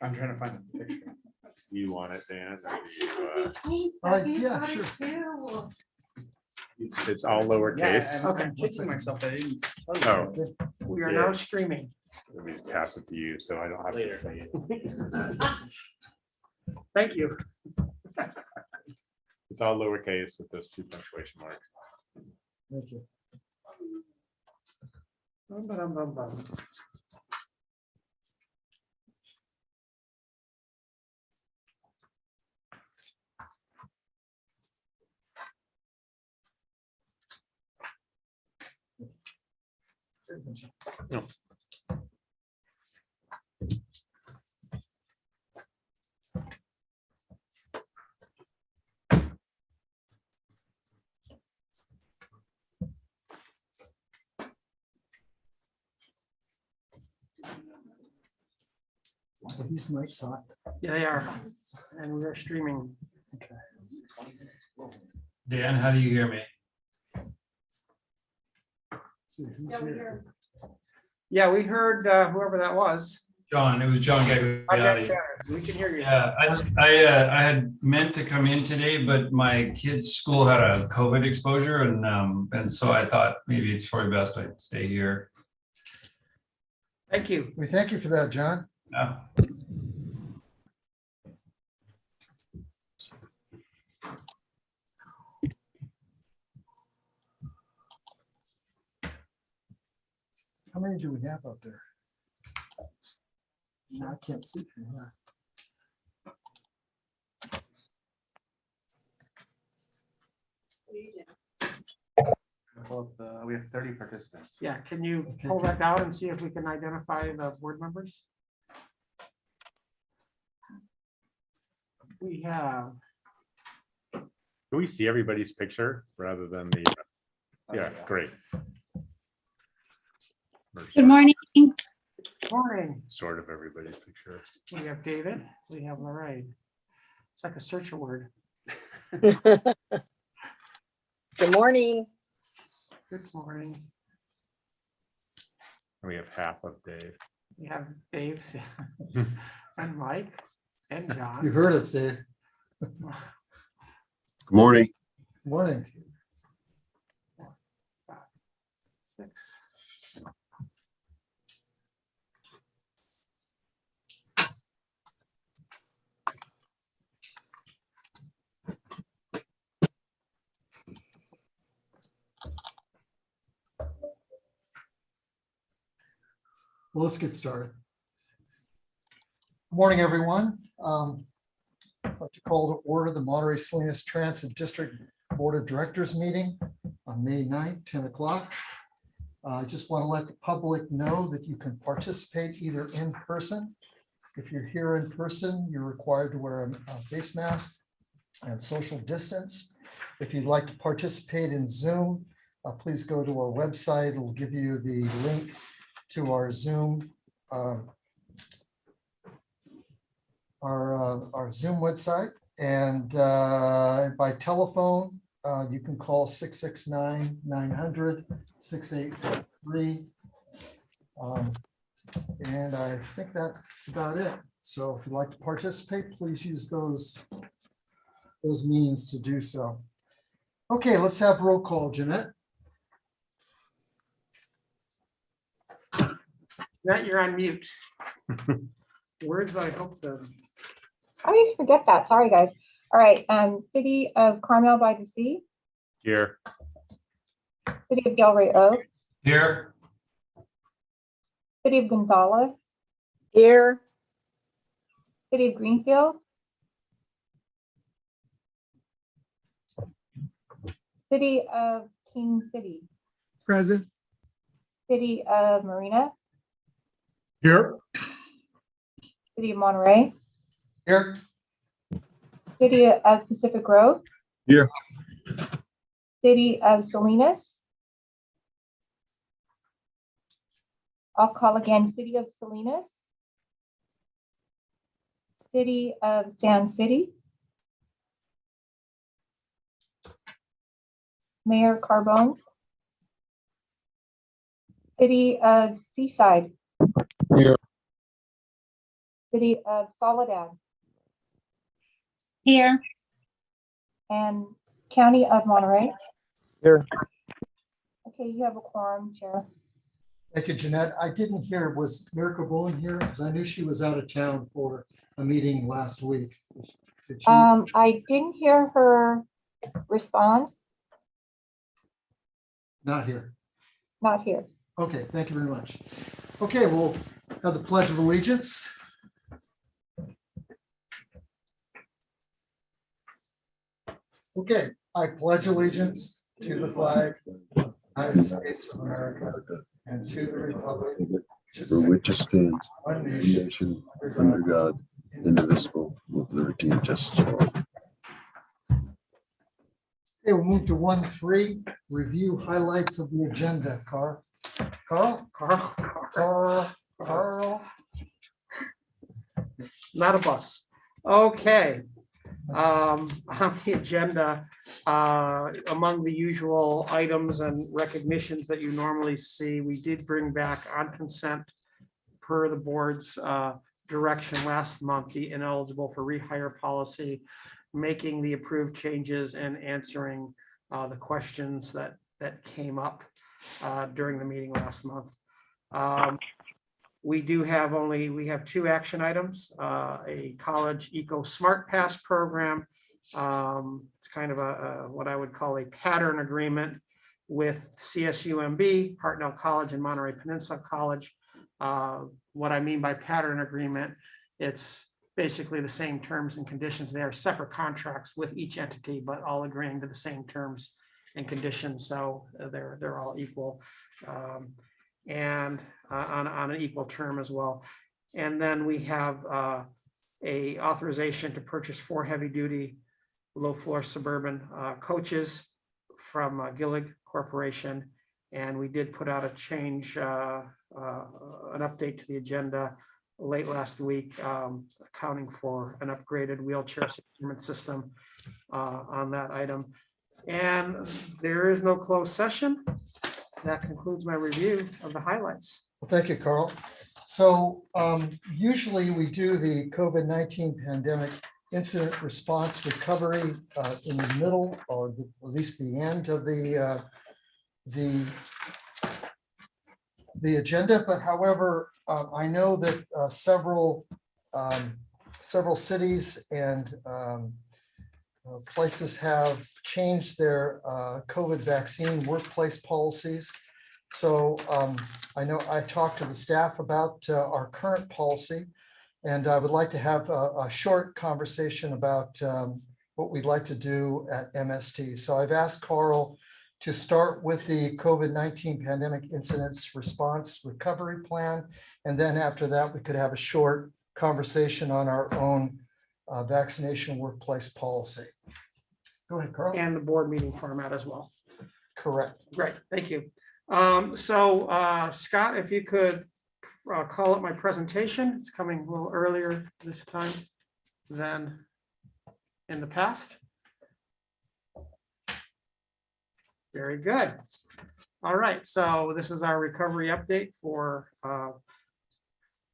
I'm trying to find the picture. You want it, Dan? Yeah, sure. It's all lowercase. Okay, I'm kicking myself. I didn't. Oh, We are Yeah. now streaming. let me pass it to you so I don't have to say it. Thank you. It's all lowercase with those 2 punctuation marks. Thank you. Bum, ba-dum, bum, bum. No. Are these mics hot? Yeah, they are. And we are streaming. Dan, how do you hear me? See, who's here? Yeah, we heard whoever that was. John, it was John Gagliardi. We can hear you. Yeah, I had meant to come in today, but my kid's school had a COVID exposure and so I thought maybe it's probably best I stay here. Thank you. We thank you for that, John. Yeah. How many do we have out there? No, I can't see from here. We have 30 participants. Yeah, can you pull that down and see if we can identify the board members? We have, Can we see everybody's picture rather than the? Yeah, great. Good morning. morning, Sort of everybody's picture. we have David, we have Lorraine. It's like a search word. Good morning. Good morning. And we have half of Dave. We have Dave and Mike and You John. heard us, Dave. Good morning. Morning. 6. Well, let's get started. Good morning, everyone. I'd like to call to order the Monterey Salinas Transit District Board of Directors meeting on May 9th, 10 o'clock. I just want to let the public know that you can participate either in person. If you're here in person, you're required to wear a face mask and social distance. If you'd like to participate in Zoom, please go to our website. It'll give you the link to our Zoom, our Zoom website, and by telephone, you can call 669-900-6843. And I think that's about it. So if you'd like to participate, please use those means to do so. Okay, let's have roll call, Jeanette. Matt, you're on mute. Words I hope the. I always forget that. Sorry, guys. All right. City of Carmel by the Sea, Here. City of Delray Oaks, Here, City of Gonzales, Here. City of Greenfield, City of King City, Present. City of Marina, Here. City of Monterey, Here. City of Pacific Grove, Here. City of Salinas. I'll call again, City of Salinas, City of Sand City, Mayor Carbone, City of Seaside, Here. City of Soledad, Here. and County of Monterey. Here. Okay, you have a quorum, Chair. Thank you, Jeanette. I didn't hear, was Miracle Bowen here? Because I knew she was out of town for a meeting last week. Did she? I didn't hear her respond, Not here. not here. Okay, thank you very much. Okay, we'll have the Pledge of Allegiance. Okay, I pledge allegiance to the flag of the United States of America and to the republic For which it stands, one one nation, nation, under God, indivisible, with liberty and justice for all. Okay, we'll move to 1.3, review highlights of the agenda. Carl? Carl? Not a bus. Okay. On the agenda, among the usual items and recognitions that you normally see, we did bring back on consent per the board's direction last month, the ineligible for rehire policy, making the approved changes and answering the questions that came up during the meeting last month. We have two action items, a college Ecosmart Pass program. It's kind of what I would call a pattern agreement with CSUMB, Hartnell College, and Monterey Peninsula College. What I mean by pattern agreement, it's basically the same terms and conditions. They are separate contracts with each entity, but all agreeing to the same terms and conditions. So they're all equal. And on an equal term as well. And then we have a authorization to purchase 4 heavy-duty low-floor suburban coaches from Gillig Corporation. And we did put out a change, an update to the agenda late last week, accounting for an upgraded wheelchair securement system on that item. And there is no closed session. That concludes my review of the highlights. Well, thank you, Carl. So usually we do the COVID-19 pandemic incident response recovery in the middle, or at least the end of the agenda. But however, I know that several cities and places have changed their COVID vaccine workplace policies. So I know I talked to the staff about our current policy, and I would like to have a short conversation about what we'd like to do at MST. So I've asked Carl to start with the COVID-19 pandemic incidents response recovery plan. And then after that, we could have a short conversation on our own vaccination workplace policy. Go ahead, Carl. And the board meeting format as well. Correct. Great, thank you. Scott, if you could call up my presentation. It's coming a little earlier this time than in the past. Very good. All right, so this is our recovery update for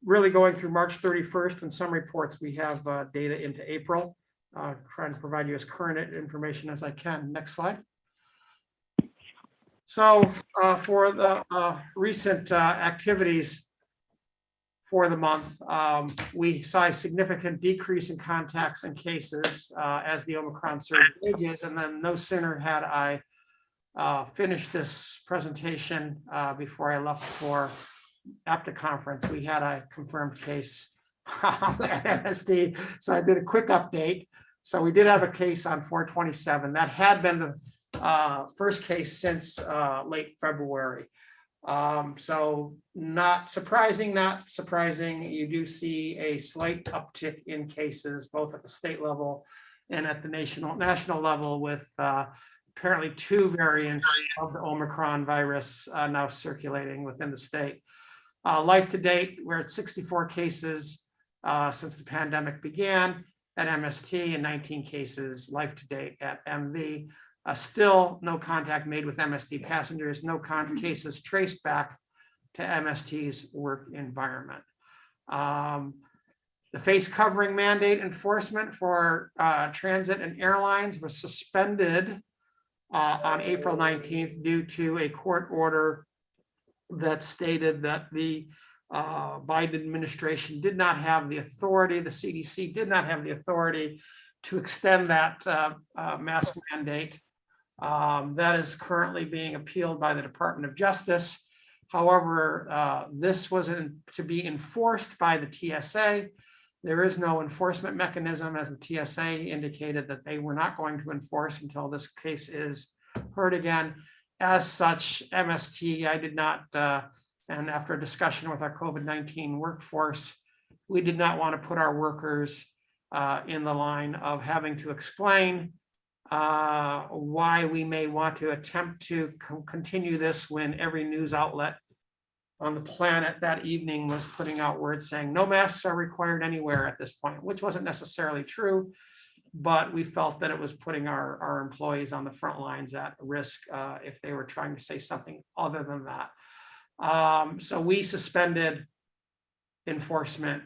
really going through March 31st, and some reports we have data into April. Trying to provide you as current information as I can. Next slide. So for the recent activities for the month, we saw a significant decrease in contacts and cases as the Omicron surge rages, and then no sooner had I finished this presentation before I left for APTA conference, we had a confirmed case at MST. So I did a quick update. So we did have a case on 4/27. That had been the first case since late February. So not surprising. You do see a slight uptick in cases, both at the state level and at the national level, with apparently 2 variants of the Omicron virus now circulating within the state. Life to date, we're at 64 cases since the pandemic began at MST, and 19 cases life to date at MV. Still no contact made with MST passengers, no cases traced back to MST's work environment. The face covering mandate enforcement for transit and airlines was suspended on April 19th due to a court order that stated that the Biden administration did not have the authority, the CDC did not have the authority to extend that mask mandate. That is currently being appealed by the Department of Justice. However, this was to be enforced by the TSA. There is no enforcement mechanism, as the TSA indicated that they were not going to enforce until this case is heard again. As such, MST, I did not, and after a discussion with our COVID-19 workforce, we did not want to put our workers in the line of having to explain why we may want to attempt to continue this when every news outlet on the planet that evening was putting out words saying no masks are required anywhere at this point, which wasn't necessarily true, but we felt that it was putting our employees on the front lines at risk if they were trying to say something other than that. So we suspended enforcement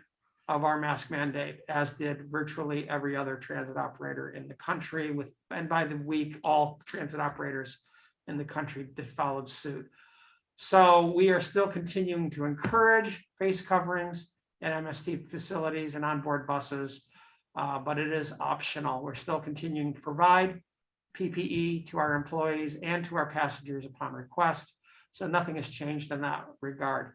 of our mask mandate, as did virtually every other transit operator in the country, and by the week, all transit operators in the country followed suit. So we are still continuing to encourage face coverings at MST facilities and onboard buses, but it is optional. We're still continuing to provide PPE to our employees and to our passengers upon request. So nothing has changed in that regard.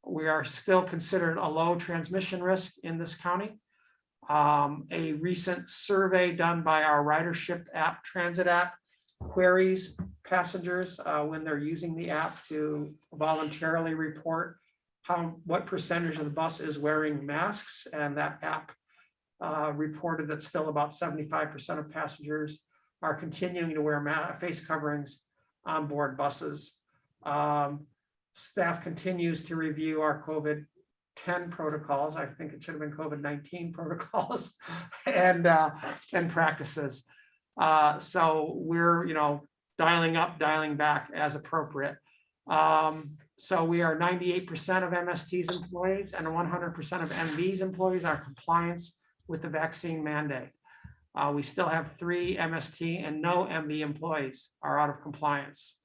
We are still considered a low transmission risk in this county. A recent survey done by our Ridership app, transit app, queries passengers when they're using the app to voluntarily report what percentage of the bus is wearing masks, and that app reported that still about 75% of passengers are continuing to wear face coverings on board buses. Staff continues to review our COVID-10 protocols. I think it should have been COVID-19 protocols and practices. So we're, dialing up, dialing back as appropriate. So we are 98% of MST's employees and 100% of MV's employees are in compliance with the vaccine mandate. We still have 3 MST and no MV employees are out of compliance.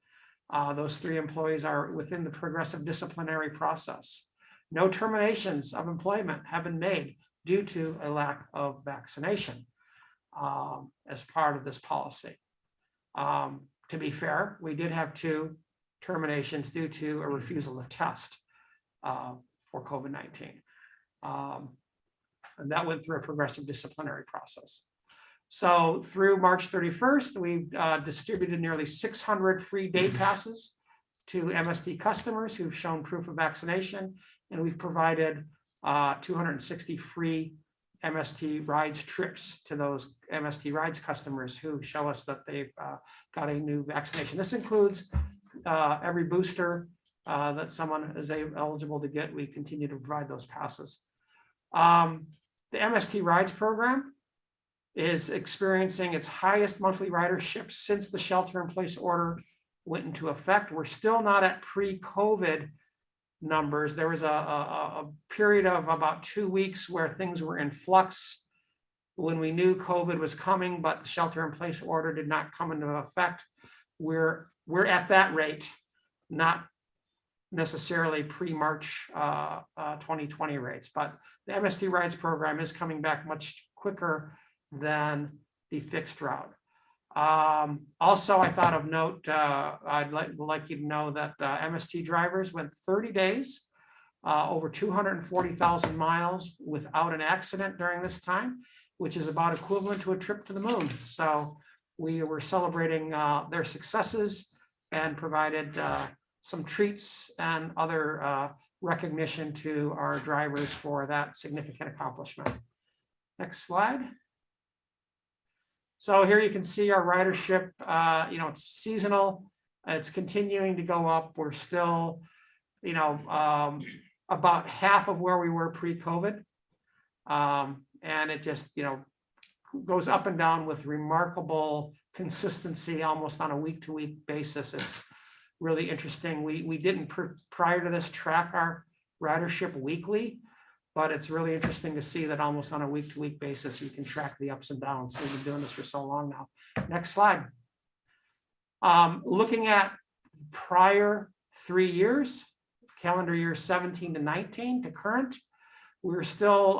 Those 3 employees are within the progressive disciplinary process. No terminations of employment have been made due to a lack of vaccination as part of this policy. To be fair, we did have 2 terminations due to a refusal to test for COVID-19. And that went through a progressive disciplinary process. So through March 31st, we've distributed nearly 600 free day passes to MST customers who've shown proof of vaccination, and we've provided 260 free MST Rides trips to those MST Rides customers who show us that they've got a new vaccination. This includes every booster that someone is eligible to get. We continue to provide those passes. The MST Rides program is experiencing its highest monthly ridership since the shelter-in-place order went into effect. We're still not at pre-COVID numbers. There was a period of about 2 weeks where things were in flux when we knew COVID was coming, but the shelter-in-place order did not come into effect. We're at that rate, not necessarily pre-March 2020 rates, but the MST Rides program is coming back much quicker than the fixed route. Also, I thought of note, I'd like you to know that MST drivers went 30 days, over 240,000 miles without an accident during this time, which is about equivalent to a trip to the moon. So we were celebrating their successes and provided some treats and other recognition to our drivers for that significant accomplishment. Next slide. So here you can see our ridership, it's seasonal, it's continuing to go up. We're still, about half of where we were pre-COVID. And it just, goes up and down with remarkable consistency almost on a week-to-week basis. It's really interesting. We didn't, prior to this, track our ridership weekly, but it's really interesting to see that almost on a week-to-week basis, you can track the ups and downs. We've been doing this for so long now. Next slide. Looking at prior 3 years, calendar year 17 to 19 to current, we're still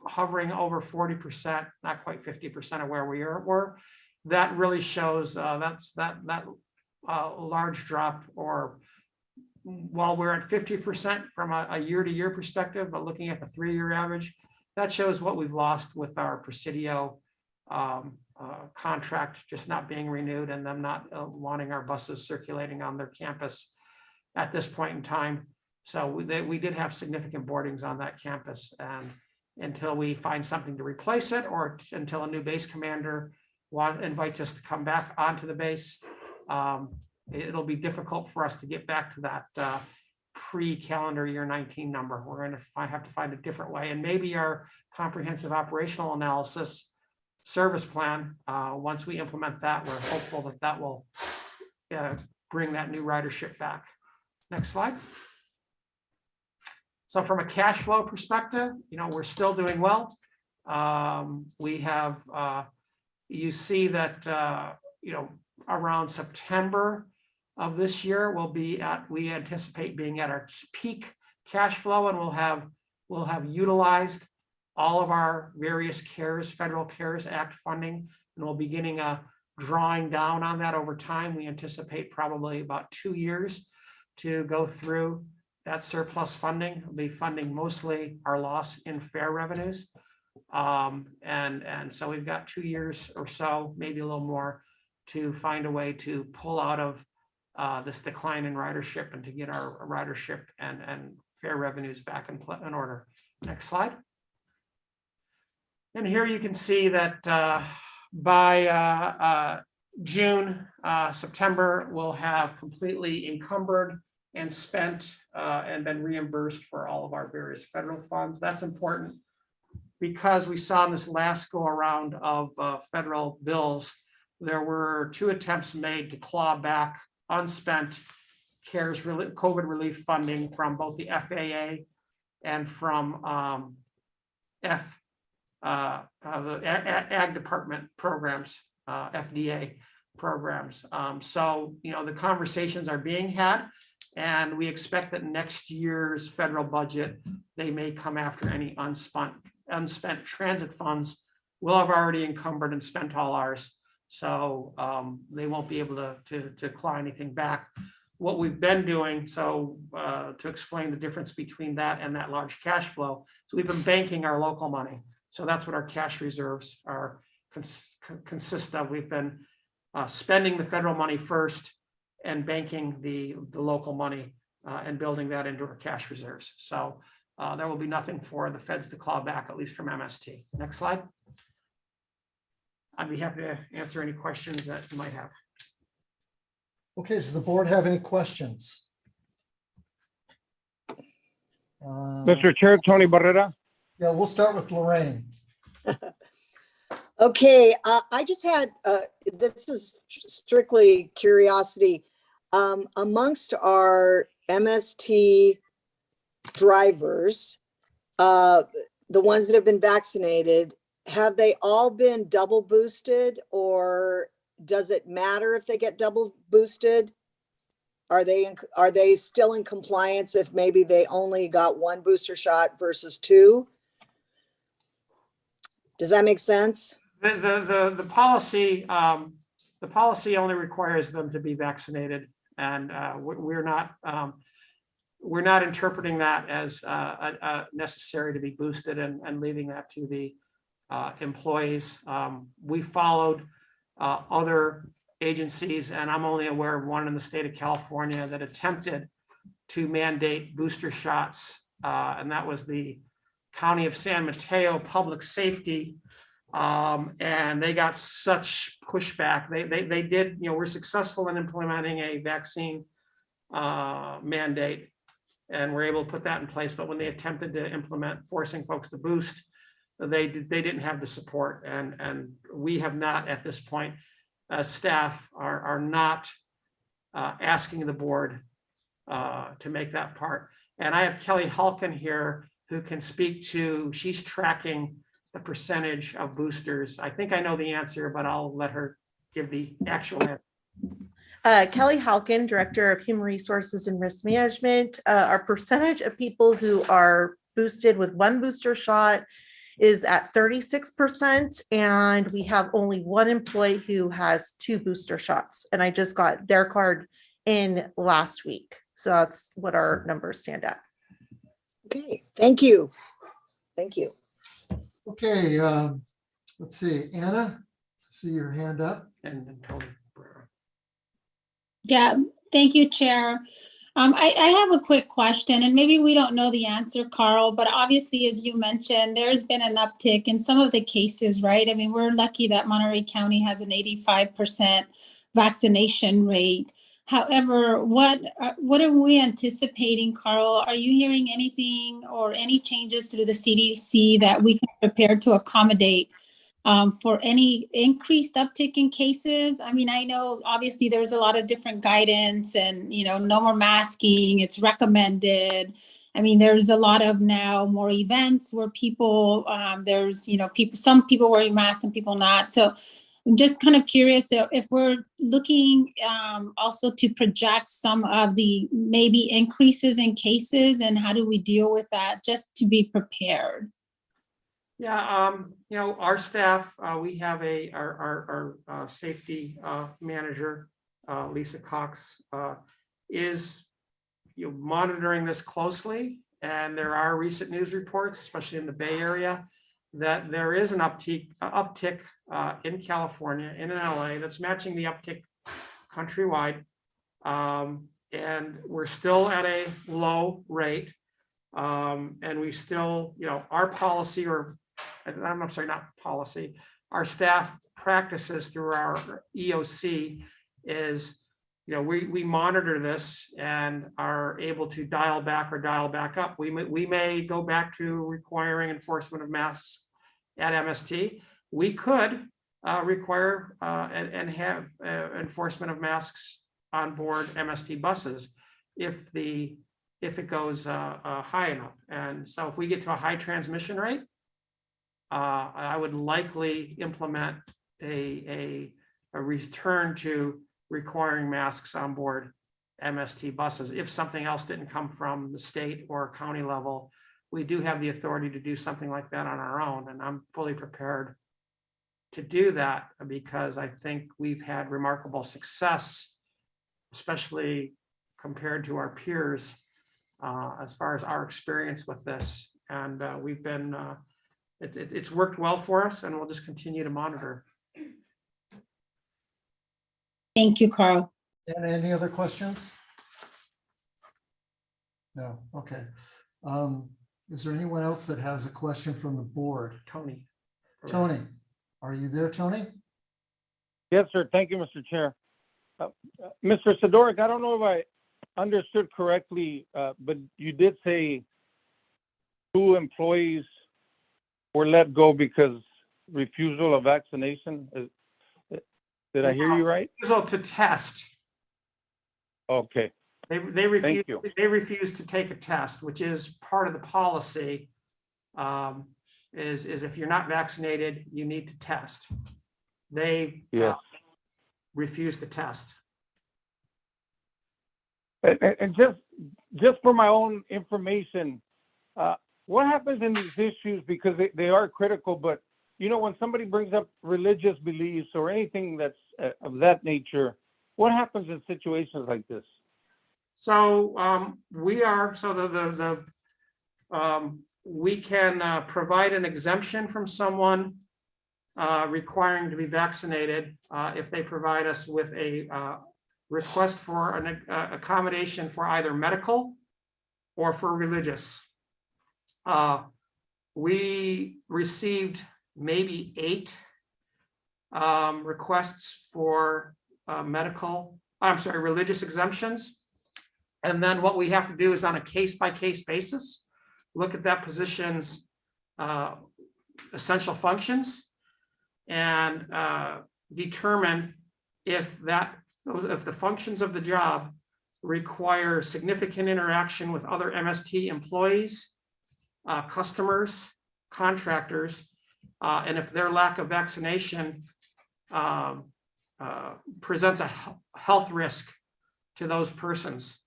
hovering over 40%, not quite 50% of where we were. That really shows that large drop, or while we're at 50% from a year-to-year perspective, but looking at the 3-year average, that shows what we've lost with our Presidio contract just not being renewed and them not wanting our buses circulating on their campus at this point in time. So we did have significant boardings on that campus, and until we find something to replace it, or until a new base commander invites us to come back onto the base, it'll be difficult for us to get back to that pre-calendar year 19 number. We're going to have to find a different way, and maybe our comprehensive operational analysis service plan, once we implement that, we're hopeful that that will bring that new ridership back. Next slide. So from a cash flow perspective, we're still doing well. We have, you see that, around September of this year, we anticipate being at our peak cash flow, and we'll have utilized all of our various federal CARES Act funding, and we'll be beginning drawing down on that over time. We anticipate probably about 2 years to go through that surplus funding. We'll be funding mostly our loss in fare revenues. And so we've got 2 years or so, maybe a little more, to find a way to pull out of this decline in ridership and to get our ridership and fare revenues back in order. Next slide. And here you can see that by June, September, we'll have completely encumbered and spent and been reimbursed for all of our various federal funds. That's important because we saw in this last go around of federal bills, there were 2 attempts made to claw back unspent CARES COVID relief funding from both the FAA and from the Ag Department programs, FDA programs. So, the conversations are being had, and we expect that next year's federal budget, they may come after any unspent transit funds. We'll have already encumbered and spent all ours. So they won't be able to claw anything back. What we've been doing, to explain the difference between that and that large cash flow, so we've been banking our local money. So that's what our cash reserves are consist of. We've been spending the federal money first and banking the local money and building that into our cash reserves. So there will be nothing for the feds to claw back, at least from MST. Next slide. I'd be happy to answer any questions that you might have. Okay, does the board have any questions? Mr. Chair, Tony Barrera. Yeah, we'll start with Lorraine. Okay, I just had, this is strictly curiosity. Amongst our MST drivers, the ones that have been vaccinated, have they all been double boosted, or does it matter if they get double boosted? Are they still in compliance if maybe they only got 1 booster shot versus 2? Does that make sense? The policy only requires them to be vaccinated, and we're not interpreting that as necessary to be boosted and leaving that to the employees. We followed other agencies, and I'm only aware of one in the state of California that attempted to mandate booster shots, and that was the County of San Mateo Public Safety, and they got such pushback. They did, we're successful in implementing a vaccine mandate, and we're able to put that in place. But when they attempted to implement forcing folks to boost, they didn't have the support, and we have not at this point. Staff are not asking the board to make that part. And I have Kelly Hulkin here, who can speak to, she's tracking the percentage of boosters. I think I know the answer, but I'll let her give the actual answer. Kelly Halkin, Director of Human Resources and Risk Management. Our percentage of people who are boosted with one booster shot is at 36%, and we have only one employee who has 2 booster shots. And I just got their card in last week. So that's what our numbers stand at. Okay, thank you. Thank you. Okay, let's see, Anna, see your hand up. And Tony. Yeah, thank you, Chair. I have a quick question, and maybe we don't know the answer, Carl, but obviously, as you mentioned, there's been an uptick in some of the cases, right? I mean, we're lucky that Monterey County has an 85% vaccination rate. However, what are we anticipating, Carl? Are you hearing anything or any changes through the CDC that we can prepare to accommodate for any increased uptick in cases? I mean, I know obviously there's a lot of different guidance and, no more masking, it's recommended. I mean, there's a lot of now more events where people, there's, some people wearing masks and people not. So I'm just kind of curious if we're looking also to project some of the maybe increases in cases, and how do we deal with that just to be prepared? Yeah, our staff, we have our safety manager, Lisa Cox, is monitoring this closely. And there are recent news reports, especially in the Bay Area, that there is an uptick in California, in LA, that's matching the uptick countrywide. And we're still at a low rate. And we still, our policy, or I'm sorry, not policy, our staff practices through our EOC is, we monitor this and are able to dial back or dial back up. We may go back to requiring enforcement of masks at MST. We could require and have enforcement of masks on board MST buses if it goes high enough. And so if we get to a high transmission rate, I would likely implement a return to requiring masks on board MST buses. If something else didn't come from the state or county level, we do have the authority to do something like that on our own. And I'm fully prepared to do that because I think we've had remarkable success, especially compared to our peers, as far as our experience with this. And we've been, it's worked well for us, and we'll just continue to monitor. Thank you, Carl. And any other questions? No, okay. Is there anyone else that has a question from the board? Tony. Tony, are you there, Tony? Yes, sir. Thank you, Mr. Chair. Mr. Sidoric, I don't know if I understood correctly, but you did say 2 employees were let go because refusal of vaccination. Did I hear you right? Refusal to test. Okay. They Thank you. refuse to take a test, which is part of the policy. Is if you're not vaccinated, you need to test. They refuse to test. And just for my own information, what happens in these issues, because they are critical, but when somebody brings up religious beliefs or anything that's of that nature, what happens in situations like this? So we can provide an exemption from someone requiring to be vaccinated if they provide us with a request for an accommodation for either medical or for religious. We received maybe 8 requests for religious exemptions. And then what we have to do is on a case-by-case basis, look at that position's essential functions and determine if the functions of the job require significant interaction with other MST employees customers, contractors, and if their lack of vaccination presents a health risk to those persons.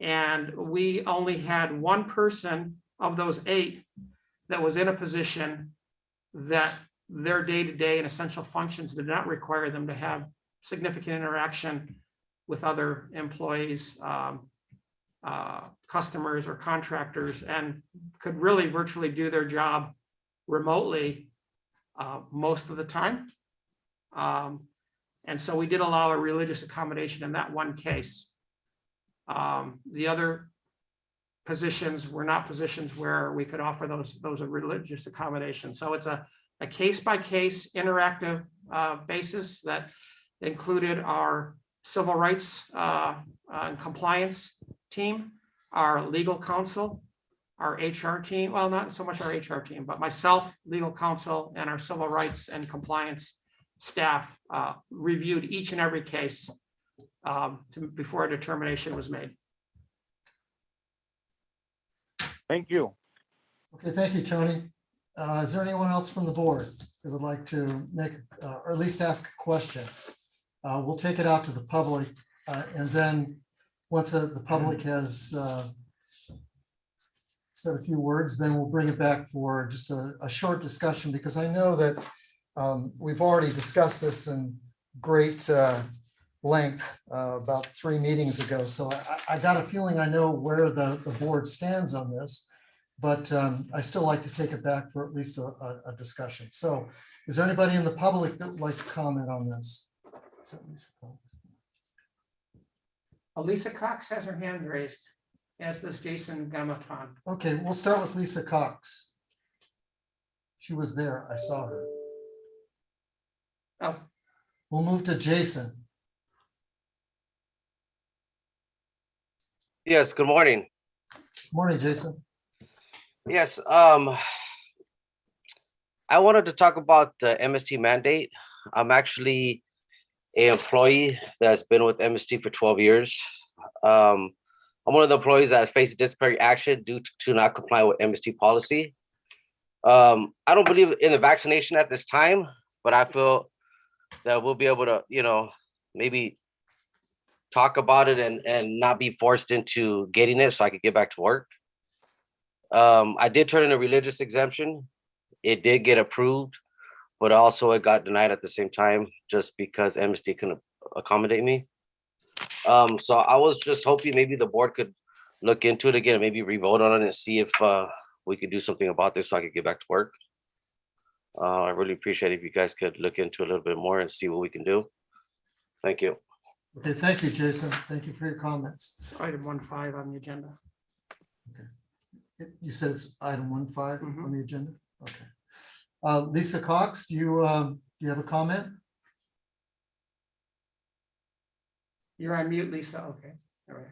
And we only had one person of those 8 that was in a position that their day-to-day and essential functions did not require them to have significant interaction with other employees, customers or contractors, and could really virtually do their job remotely most of the time. And so we did allow a religious accommodation in that one case. The other positions were not positions where we could offer those religious accommodations. So it's a case-by-case interactive basis that included our civil rights and compliance team, our legal counsel, our HR team, well, not so much our HR team, but myself, legal counsel, and our civil rights and compliance staff reviewed each and every case before a determination was made. Thank you. Okay, thank you, Tony. Is there anyone else from the board that would like to make, or at least ask a question? We'll take it out to the public, and then once the public has said a few words, then we'll bring it back for just a short discussion, because I know that we've already discussed this in great length about 3 meetings ago. So I got a feeling I know where the board stands on this, but I still like to take it back for at least a discussion. So is there anybody in the public that would like to comment on this? Lisa Cox has her hand raised, as does Jason Gamaton. Okay, we'll start with Lisa Cox. She was there, I saw her. Oh, We'll move to Jason. Yes, good morning. Morning, Jason. Yes, I wanted to talk about the MST mandate. I'm actually an employee that's been with MST for 12 years. I'm one of the employees that faced disciplinary action due to not comply with MST policy. I don't believe in the vaccination at this time, but I feel that we'll be able to, maybe talk about it and not be forced into getting it so I could get back to work. I did turn in a religious exemption. It did get approved, but also it got denied at the same time just because MST couldn't accommodate me. So I was just hoping maybe the board could look into it again and maybe re-vote on it and see if we could do something about this so I could get back to work. I really appreciate it if you guys could look into it a little bit more and see what we can do. Thank you. Okay, thank you, Jason. Thank you for your comments. it's item 1.5 on the agenda. You said it's item 1.5 on the agenda? Okay. Lisa Cox, do you have a comment? You're on mute, Lisa. Okay. All right.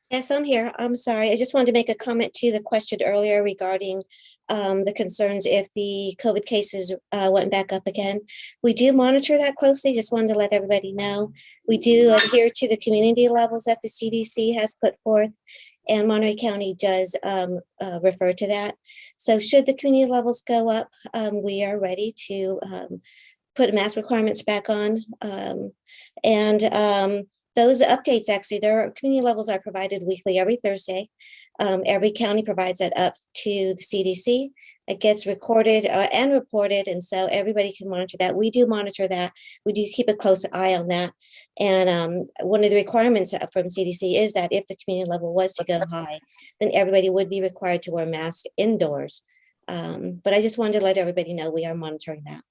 Yes, I'm here. I'm sorry. I just wanted to make a comment to the question earlier regarding the concerns if the COVID cases went back up again. We do monitor that closely. Just wanted to let everybody know. We do adhere to the community levels that the CDC has put forth, and Monterey County does refer to that. So should the community levels go up, we are ready to put mask requirements back on. Those updates, actually, their community levels are provided weekly every Thursday. Every county provides that up to the CDC. It gets recorded and reported, and so everybody can monitor that. We do monitor that. We do keep a close eye on that. And one of the requirements from CDC is that if the community level was to go high, then everybody would be required to wear masks indoors. But I just wanted to let everybody know we are monitoring that.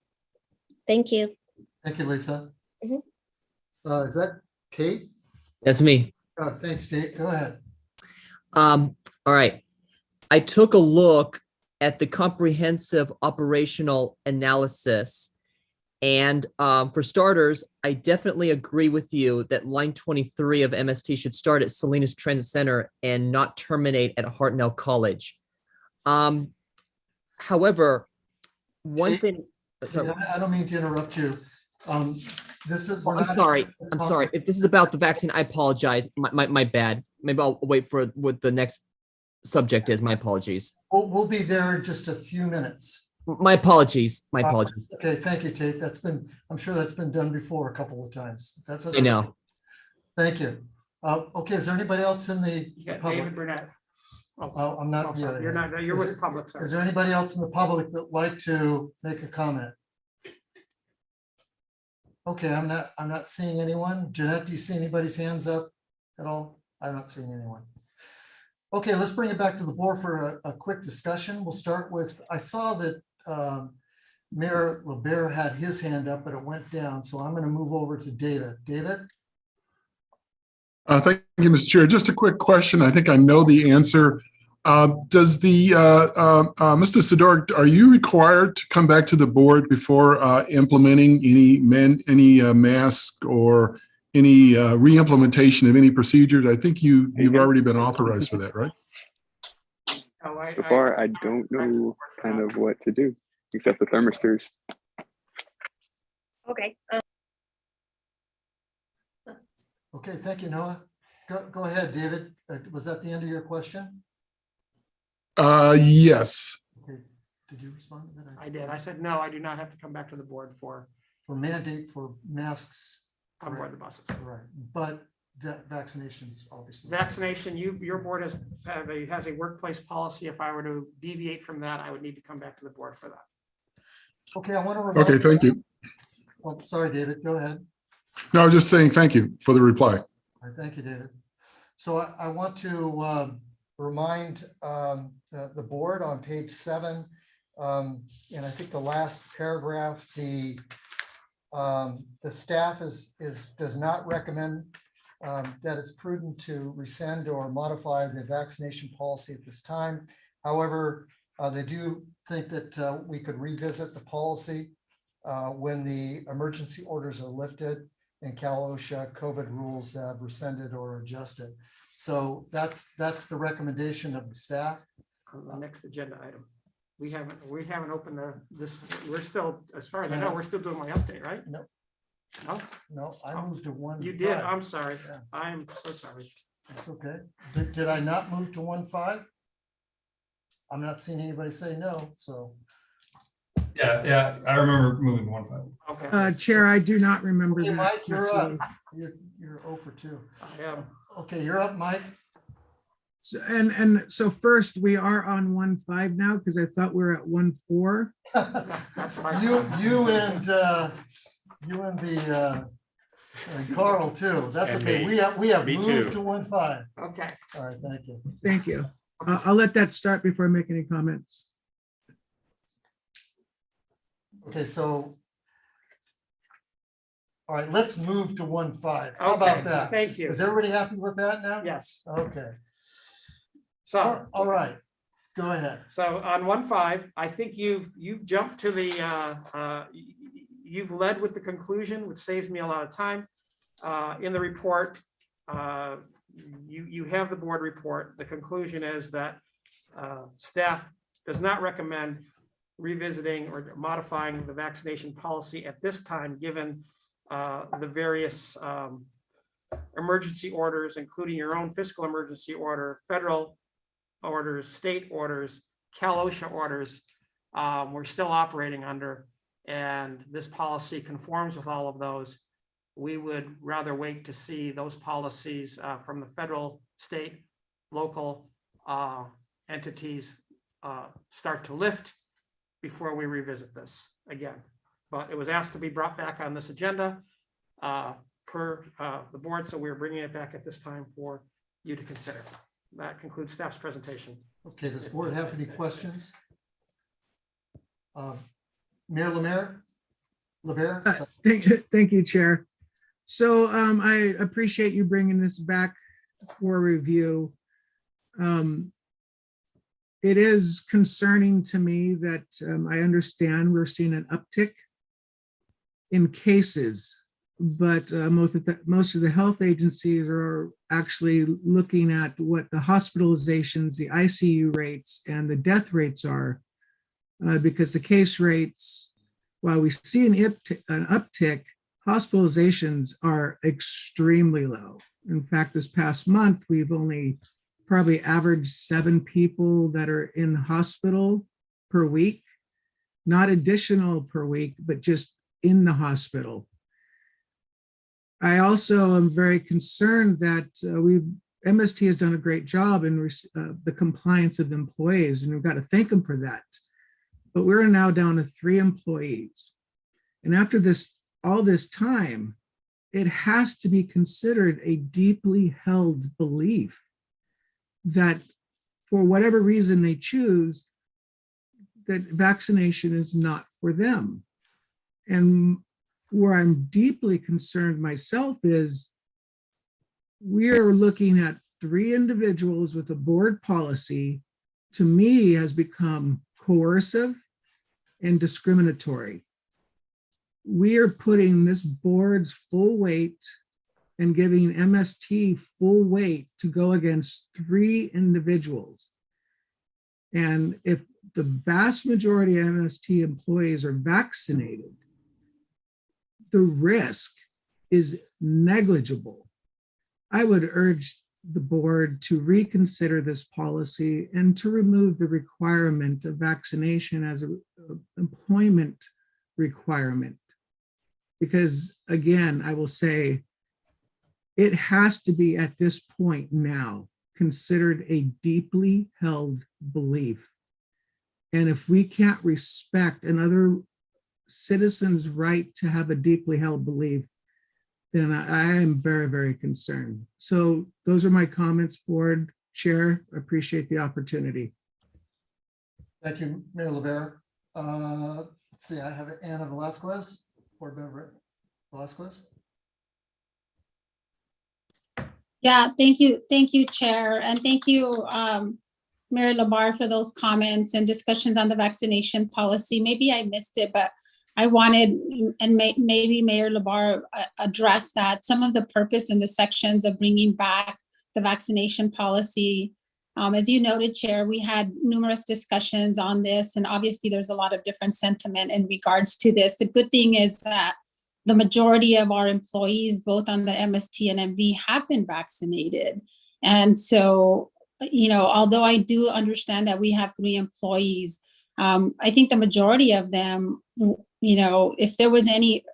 Thank you. Thank you, Lisa. Is that Tate? That's me. Thanks, Tate. Go ahead. All right. I took a look at the comprehensive operational analysis. And for starters, I definitely agree with you that line 23 of MST should start at Salinas Transit Center and not terminate at Hartnell College. However, one thing. Sorry. I don't mean to interrupt you. This is. I'm sorry. If this is about the vaccine, I apologize. My bad. Maybe I'll wait for with the next subject is. My apologies. We'll be there in just a few minutes. My apologies. My apologies. Okay, thank you, Tate. I'm sure that's been done before a couple of times. That's okay. I know. Thank you. Okay, is there anybody else in the You got public? David Burnett. Oh, I'm not. Sorry, you're not, you're Is with it- public. sorry. Is there anybody else in the public that would like to make a comment? Okay, I'm not seeing anyone. Jeanette, do you see anybody's hands up at all? I'm not seeing anyone. Okay, let's bring it back to the board for a quick discussion. We'll start with, I saw that Mayor LeBaire had his hand up, but it went down. So I'm going to move over to David. David? Thank you, Mr. Chair. Just a quick question. I think I know the answer. Does the, Mr. Sador, are you required to come back to the board before implementing any mask or any re-implementation of any procedures? I think you've already been authorized for that, right? Oh, So far, I don't know kind of what to do, except the thermistors. Okay. Okay, thank you, Noah. Go ahead, David. Was that the end of your question? Yes. Okay. Did you respond to that? I did. I said, no, I do not have to come back to the board for mandate for masks. on board the buses. Right, but that vaccinations, obviously. Vaccination, your board has a workplace policy. If I were to deviate from that, I would need to come back to the board for that. Okay, I want to remind. Okay, thank you. Oh, sorry, David, go ahead. No, I was just saying thank you for the reply. All right, thank you, David. So I want to remind the board on page 7, and I think the last paragraph, the staff does not recommend that it's prudent to rescind or modify the vaccination policy at this time. However, they do think that we could revisit the policy when the emergency orders are lifted and Cal OSHA COVID rules have rescinded or adjusted. So that's the recommendation of the staff. The next agenda item. We haven't opened this. We're still, as far as I know, we're still doing my update, right? No. No? No, I moved to 1. You did. I'm sorry. I'm so sorry. That's okay. Did I not move to 1.5? I'm not seeing anybody say no, so. Yeah, I remember moving 1.5. Okay. Chair, I do not remember Okay, that. Mike, you're up. actually. You're 0 for 2. I am. Okay, you're up, Mike. So, and so first, we are on 1.5 now, because I thought we were at 1.4. That's fine. You and the and Carl too. That's And okay. me. We have Me moved too. to 1.5. Okay. All right, thank you. Thank you. I'll let that start before I make any comments. Okay, so. All right, let's move to 1.5. How about Okay, that? thank you. Is everybody happy with that now? Yes. Okay. So. All right, go ahead. So on 1.5, I think you've jumped to the, you've led with the conclusion, which saves me a lot of time. In the report, you have the board report. The conclusion is that staff does not recommend revisiting or modifying the vaccination policy at this time, given the various emergency orders, including your own fiscal emergency order, federal orders, state orders, Cal OSHA orders, we're still operating under, and this policy conforms with all of those. We would rather wait to see those policies from the federal, state, local entities start to lift before we revisit this again. But it was asked to be brought back on this agenda per the board, so we're bringing it back at this time for you to consider. That concludes staff's presentation. Okay, does the board have any questions? Mayor LeBaire? Thank you, Chair. So I appreciate you bringing this back for review. It is concerning to me that I understand we're seeing an uptick in cases, but most of the health agencies are actually looking at what the hospitalizations, the ICU rates, and the death rates are, because the case rates, while we see an uptick, hospitalizations are extremely low. In fact, this past month, we've only probably average 7 people that are in hospital per week, not additional per week, but just in the hospital. I also am very concerned that MST has done a great job in the compliance of the employees, and we've got to thank them for that. But we're now down to 3 employees. And after all this time, it has to be considered a deeply held belief that for whatever reason they choose, that vaccination is not for them. And where I'm deeply concerned myself is we are looking at 3 individuals with a board policy, to me, has become coercive and discriminatory. We are putting this board's full weight and giving MST full weight to go against 3 individuals. And if the vast majority of MST employees are vaccinated, the risk is negligible. I would urge the board to reconsider this policy and to remove the requirement of vaccination as an employment requirement. Because again, I will say, it has to be at this point now considered a deeply held belief. And if we can't respect another citizen's right to have a deeply held belief, then I am very, very concerned. So those are my comments, Board Chair. I appreciate the opportunity. Thank you, Mayor LaBerre. Let's see, I have Anna Velasquez, Board Member Velasquez. Yeah, thank you, Chair, and thank you, Mayor LaBarre, for those comments and discussions on the vaccination policy. Maybe I missed it, but I wanted, and maybe Mayor LaBarre addressed that, some of the purpose in the sections of bringing back the vaccination policy. As you noted, Chair, we had numerous discussions on this, and obviously there's a lot of different sentiment in regards to this. The good thing is that the majority of our employees, both on the MST and MV, have been vaccinated. And so, you know, although I do understand that we have 3 employees, I think the majority of them, you know, if there was any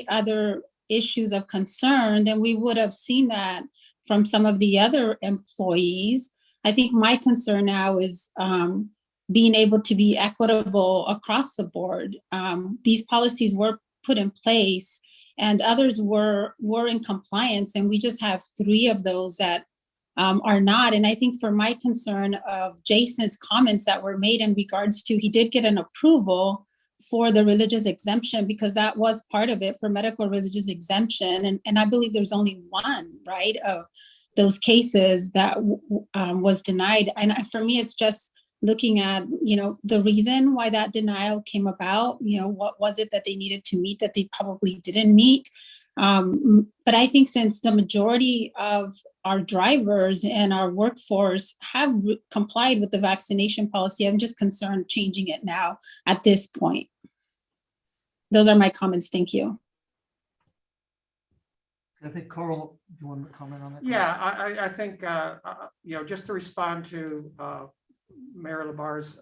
other issues of concern, then we would have seen that from some of the other employees. I think my concern now is being able to be equitable across the board. These policies were put in place and others were in compliance, and we just have 3 of those that are not. And I think for my concern of Jason's comments that were made in regards to, he did get an approval for the religious exemption, because that was part of it, for medical religious exemption. And I believe there's only 1, right, of those cases that was denied. And for me, it's just looking at, you know, the reason why that denial came about. You know, what was it that they needed to meet that they probably didn't meet? But I think since the majority of our drivers and our workforce have complied with the vaccination policy, I'm just concerned changing it now at this point. Those are my comments. Thank you. I think Carl, you want to comment on that? Yeah, I think, you know, just to respond to Mayor LaBarre's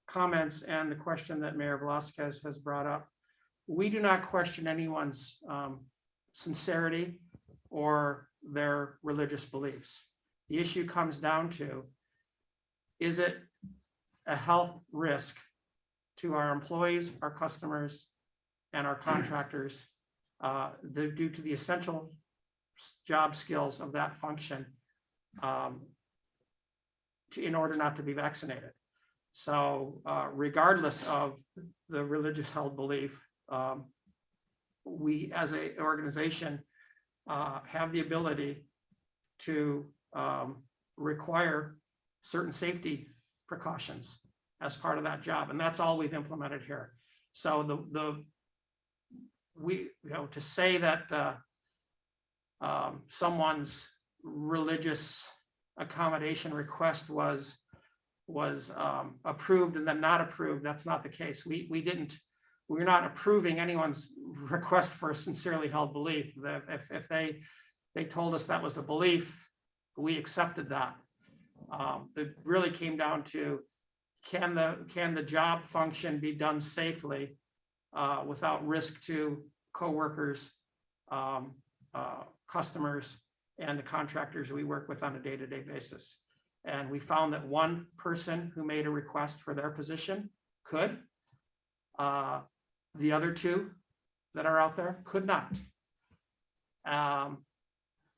comments and the question that Mayor Velasquez has brought up, we do not question anyone's sincerity or their religious beliefs. The issue comes down to, is it a health risk to our employees, our customers, and our contractors due to the essential job skills of that function in order not to be vaccinated? So regardless of the religious held belief, we as an organization have the ability to require certain safety precautions as part of that job, and that's all we've implemented here. So to say that someone's religious accommodation request was approved and then not approved, that's not the case. We're not approving anyone's request for a sincerely held belief. If they told us that was a belief, we accepted that. It really came down to, can the job function be done safely without risk to coworkers, customers, and the contractors we work with on a day-to-day basis. And we found that one person who made a request for their position could. The other two that are out there could not.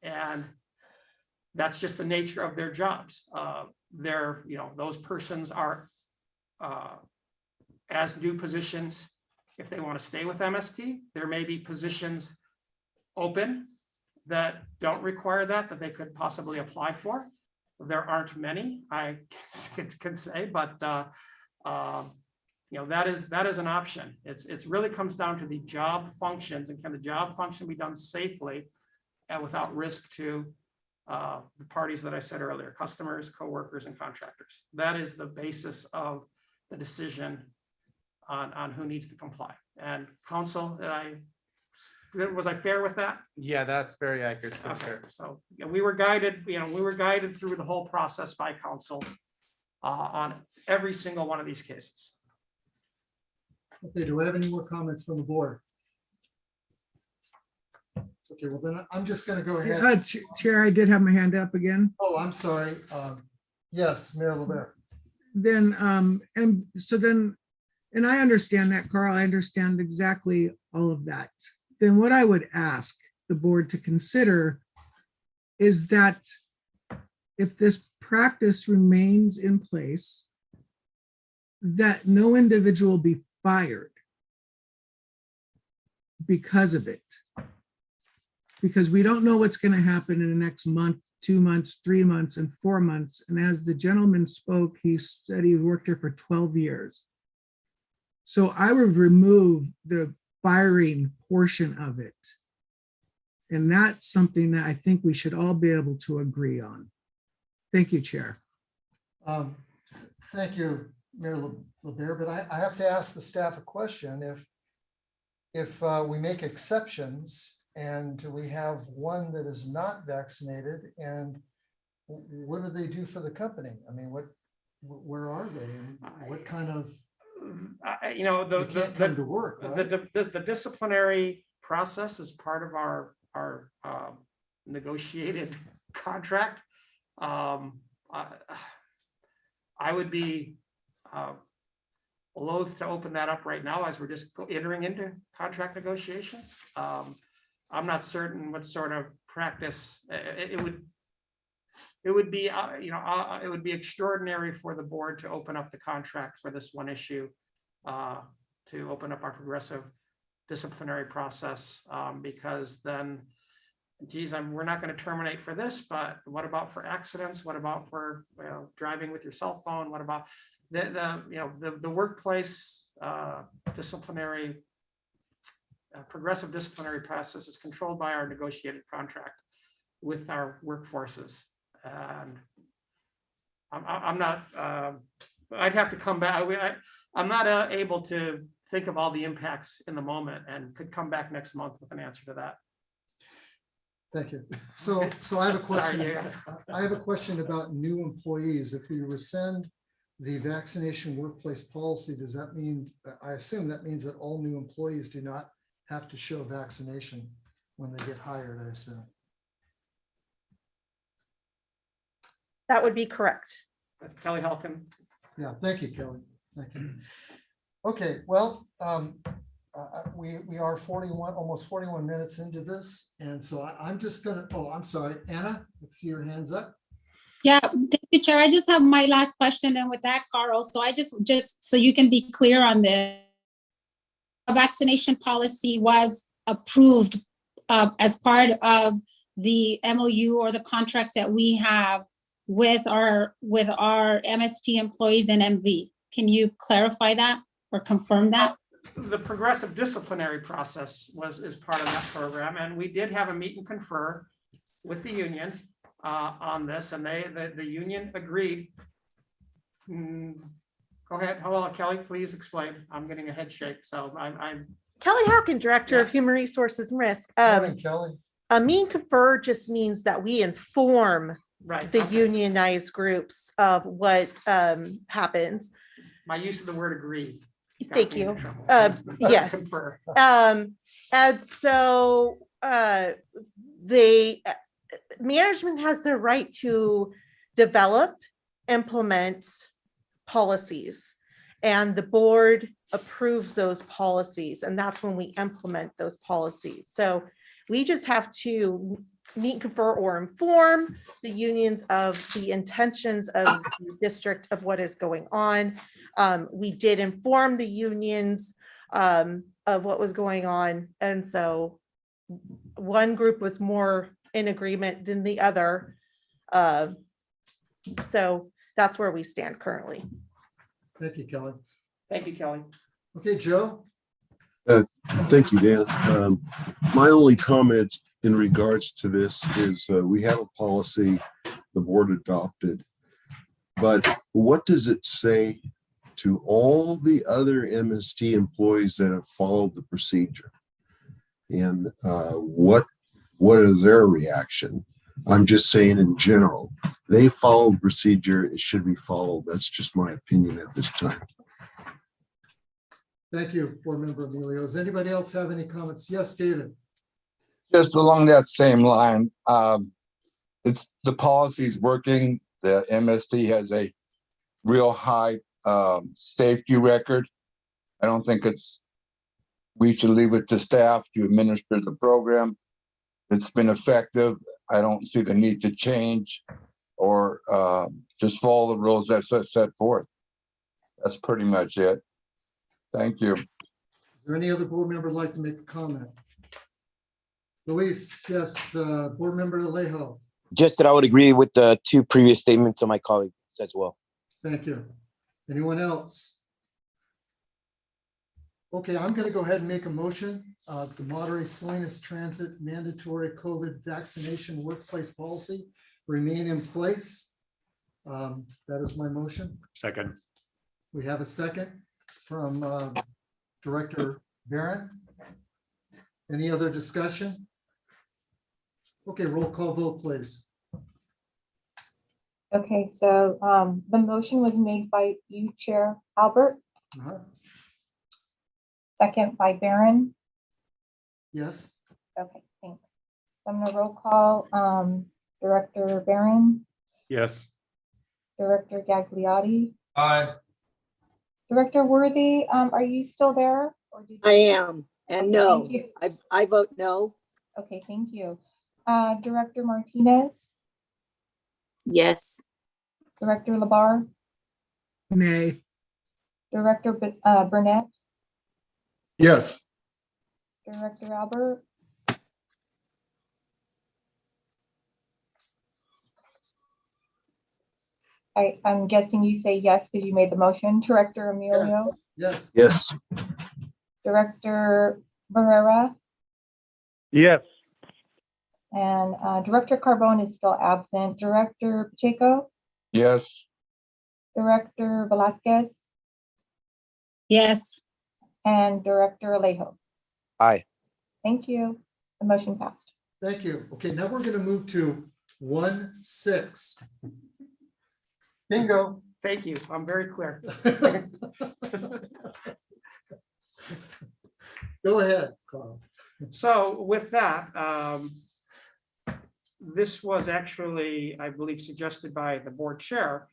And that's just the nature of their jobs. Those persons are as new positions. If they want to stay with MST, there may be positions open that don't require that they could possibly apply for. There aren't many, I can say, but that is an option. It's really comes down to the job functions, and can the job function be done safely and without risk to the parties that I said earlier, customers, coworkers, and contractors. That is the basis of the decision on who needs to comply. And council, was I fair with that? Yeah, that's very accurate. Okay, so we were guided, through the whole process by council on every single one of these cases. Okay, do we have any more comments from the board? Okay, well then I'm just gonna go ahead. Chair, I did have my hand up again. Oh, I'm sorry. Yes, Mayor LeBaire. Then, and I understand that, Carl, I understand exactly all of that. Then what I would ask the board to consider is that if this practice remains in place, that no individual be fired because of it. Because we don't know what's going to happen in the next month, 2 months, 3 months, and 4 months. And as the gentleman spoke, he said he worked here for 12 years. So I would remove the firing portion of it. And that's something that I think we should all be able to agree on. Thank you, Chair. Thank you, Mayor LeBaire, but I have to ask the staff a question. If we make exceptions and we have one that is not vaccinated, and what do they do for the company? I mean, where are they, and what kind of, they can't come to work, right? The disciplinary process is part of our negotiated contract. I would be loath to open that up right now as we're just entering into contract negotiations. I'm not certain what sort of practice it would be. It would be extraordinary for the board to open up the contract for this one issue, to open up our progressive disciplinary process, because then, geez, we're not going to terminate for this, but what about for accidents? What about for driving with your cell phone? What about the workplace disciplinary? Progressive disciplinary process is controlled by our negotiated contract with our workforces. And I'm not, I'd have to come back. I'm not able to think of all the impacts in the moment, and could come back next month with an answer to that. Thank you. So I have a question. Sorry, I have a question about new employees. If we rescind the vaccination workplace policy, does that mean, I assume that means that all new employees do not have to show vaccination when they get hired, I assume. That would be correct. That's Kelly Halkin. Yeah, thank you, Kelly. Thank you. Okay, well, we are almost 41 minutes into this. And so I'm just gonna, I'm sorry, Anna, I see your hands up. Yeah, thank you, Chair. I just have my last question, and with that, Carl, so I just so you can be clear on this. A vaccination policy was approved as part of the MOU or the contracts that we have with our MST employees and MV. Can you clarify that or confirm that? The progressive disciplinary process is part of that program, and we did have a meet and confer with the union on this, and the union agreed. Go ahead. Hello, Kelly, please explain. I'm getting a head shake, so I'm Kelly Halkin, Director of Human Resources and Risk. Morning, Kelly. A meet and confer just means that we inform Right. the okay. unionized groups of what happens. My use of the word agree. got Thank me into you. trouble. Yes. Confer. And so the management has the right to develop, implement policies, and the board approves those policies, and that's when we implement those policies. So we just have to meet, confer, or inform the unions of the intentions of the district of what is going on. We did inform the unions of what was going on, and so one group was more in agreement than the other. So that's where we stand currently. Thank you, Kelly. Thank you, Kelly. Okay, Joe? Thank you, Dan. My only comment in regards to this is we have a policy the board adopted, but what does it say to all the other MST employees that have followed the procedure? And what is their reaction? I'm just saying in general, they followed procedure, it should be followed. That's just my opinion at this time. Thank you, Board Member Emilio. Does anybody else have any comments? Yes, David. Just along that same line, it's the policy's working. The MST has a real high safety record. I don't think we should leave it to staff to administer the program. It's been effective. I don't see the need to change or just follow the rules that's set forth. That's pretty much it. Thank you. Is there any other board member like to make a comment? Luis, yes, Board Member Alejo. Just that I would agree with the two previous statements of my colleagues as well. Thank you. Anyone else? Okay, I'm going to go ahead and make a motion. The Monterey Salinas Transit mandatory COVID vaccination workplace policy remain in place. That is my motion. Second. We have a second from Director Barron. Any other discussion? Okay, roll call vote, please. Okay, so the motion was made by you, Chair Albert. Second by Barron. Yes. Okay, thanks. I'm gonna roll call Director Barron, Yes. Director Gagliotti, Aye. Director Worthy. Are you still there? Or did I am, and no, Thank you. I vote no. Okay, thank you. Director Martinez, Yes. Director Labar, Nay. Director Burnett, Yes. Director Albert. I'm guessing you say yes because you made the motion. Director Emilio, Yes. Yes. Director Barrera, Yes. and Director Carbone is still absent. Director Pacheco, Yes. Director Velasquez, Yes. and Director Alejo. Aye. Thank you. The motion passed. Thank you. Okay, now we're going to move to 1-6. Bingo. Thank you. I'm very clear. Go ahead, Carl. So with that, this was actually, I believe, suggested by the board chair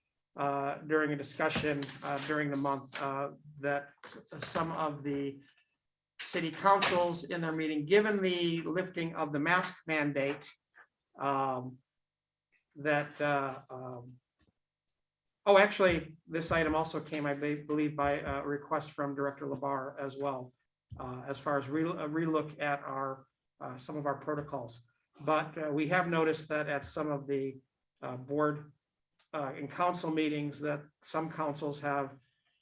during a discussion during the month that some of the city councils in their meeting, given the lifting of the mask mandate, oh, actually, this item also came, I believe, by a request from Director Labar as well, as far as a relook at our some of our protocols. But we have noticed that at some of the board and council meetings that some councils have,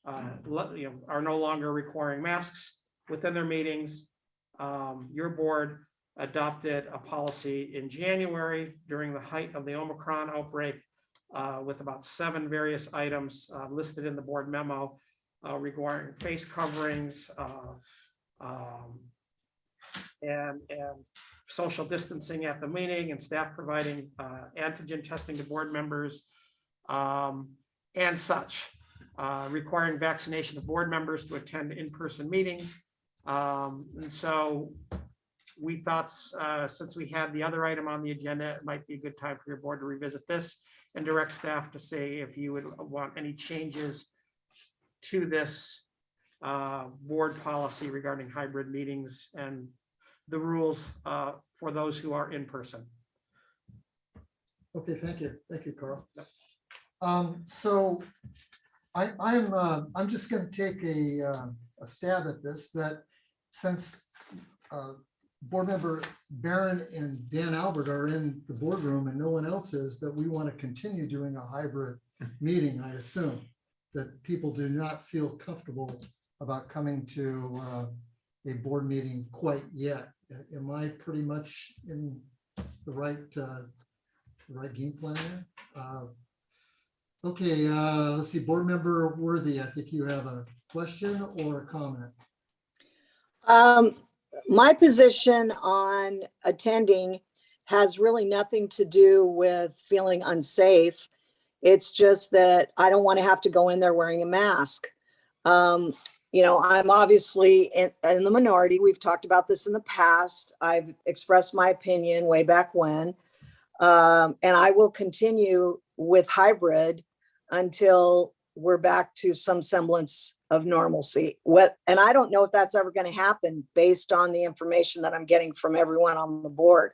are no longer requiring masks within their meetings. Your board adopted a policy in January during the height of the Omicron outbreak with about 7 various items listed in the board memo regarding face coverings, and social distancing at the meeting, and staff providing antigen testing to board members and such, requiring vaccination of board members to attend in-person meetings. And so we thought, since we had the other item on the agenda, it might be a good time for your board to revisit this and direct staff to say if you would want any changes to this board policy regarding hybrid meetings and the rules for those who are in person. Okay, thank you. Thank you, Carl. So I'm just going to take a stab at this, that since board member Barron and Dan Albert are in the boardroom and no one else is, that we want to continue doing a hybrid meeting. I assume that people do not feel comfortable about coming to a board meeting quite yet. Am I pretty much in the right game plan there? Okay, let's see, board member Worthy, I think you have a question or a comment. My position on attending has really nothing to do with feeling unsafe. It's just that I don't want to have to go in there wearing a mask. You know, I'm obviously in the minority. We've talked about this in the past. I've expressed my opinion way back when. And I will continue with hybrid until we're back to some semblance of normalcy. And I don't know if that's ever going to happen based on the information that I'm getting from everyone on the board.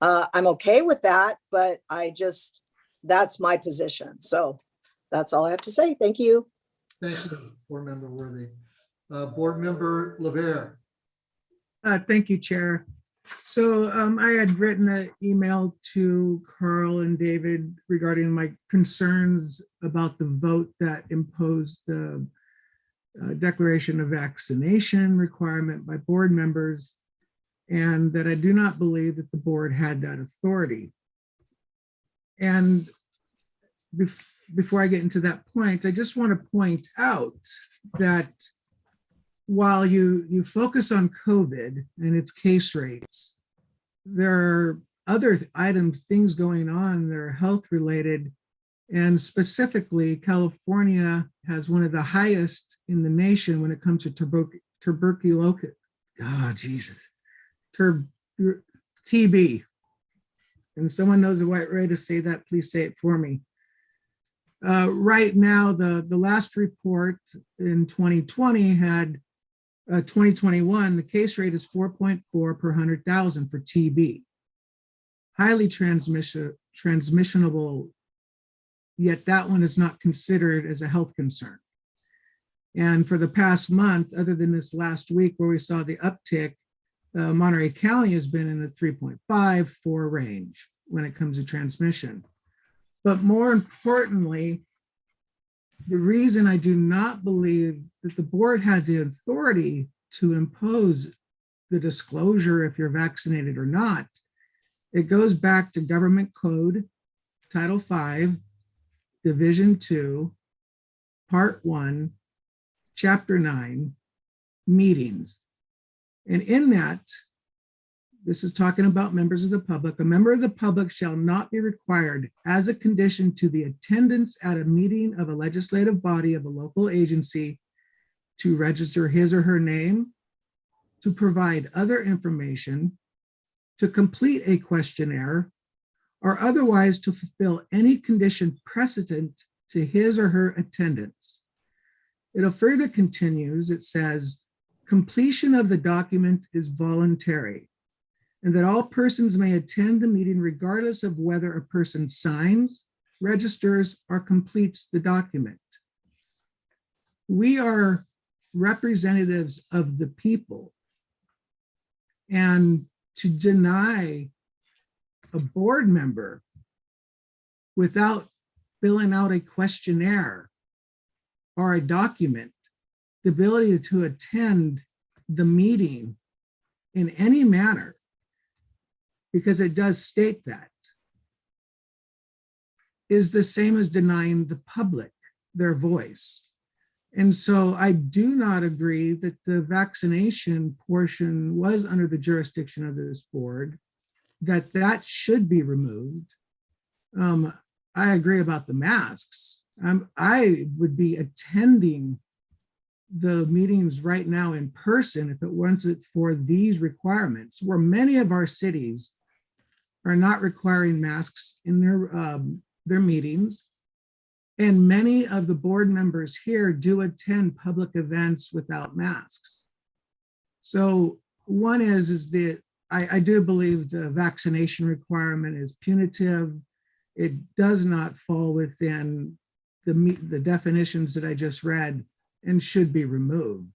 I'm okay with that, but that's my position. So that's all I have to say. Thank you. Thank you, board member Worthy. Board member LeBaire. Thank you, Chair. So I had written an email to Carl and David regarding my concerns about the vote that imposed the declaration of vaccination requirement by board members, and that I do not believe that the board had that authority. And before I get into that point, I just want to point out that while you focus on COVID and its case rates, there are other things going on that are health related. And specifically, California has one of the highest in the nation when it comes to tuberculosis. Oh, Jesus. TB. And someone knows the right way to say that, please say it for me. Right now, the last report in 2020 had 2021, the case rate is 4.4 per 100,000 for TB. Highly transmissionable, yet that one is not considered as a health concern. And for the past month, other than this last week where we saw the uptick, Monterey County has been in the 3.5, 4 range when it comes to transmission. But more importantly, the reason I do not believe that the board had the authority to impose the disclosure if you're vaccinated or not, it goes back to Government Code, Title 5, Division 2, Part 1, Chapter 9, meetings. And in that, this is talking about members of the public. A member of the public shall not be required as a condition to the attendance at a meeting of a legislative body of a local agency to register his or her name, to provide other information, to complete a questionnaire, or otherwise to fulfill any condition precedent to his or her attendance. It further continues, it says, completion of the document is voluntary, and that all persons may attend the meeting regardless of whether a person signs, registers, or completes the document. We are representatives of the people, and to deny a board member without filling out a questionnaire or a document the ability to attend the meeting in any manner, because it does state that, is the same as denying the public their voice. And so I do not agree that the vaccination portion was under the jurisdiction of this board, that should be removed. I agree about the masks. I would be attending the meetings right now in person if it wasn't for these requirements, where many of our cities are not requiring masks in their meetings. And many of the board members here do attend public events without masks. So one is that I do believe the vaccination requirement is punitive. It does not fall within the definitions that I just read and should be removed.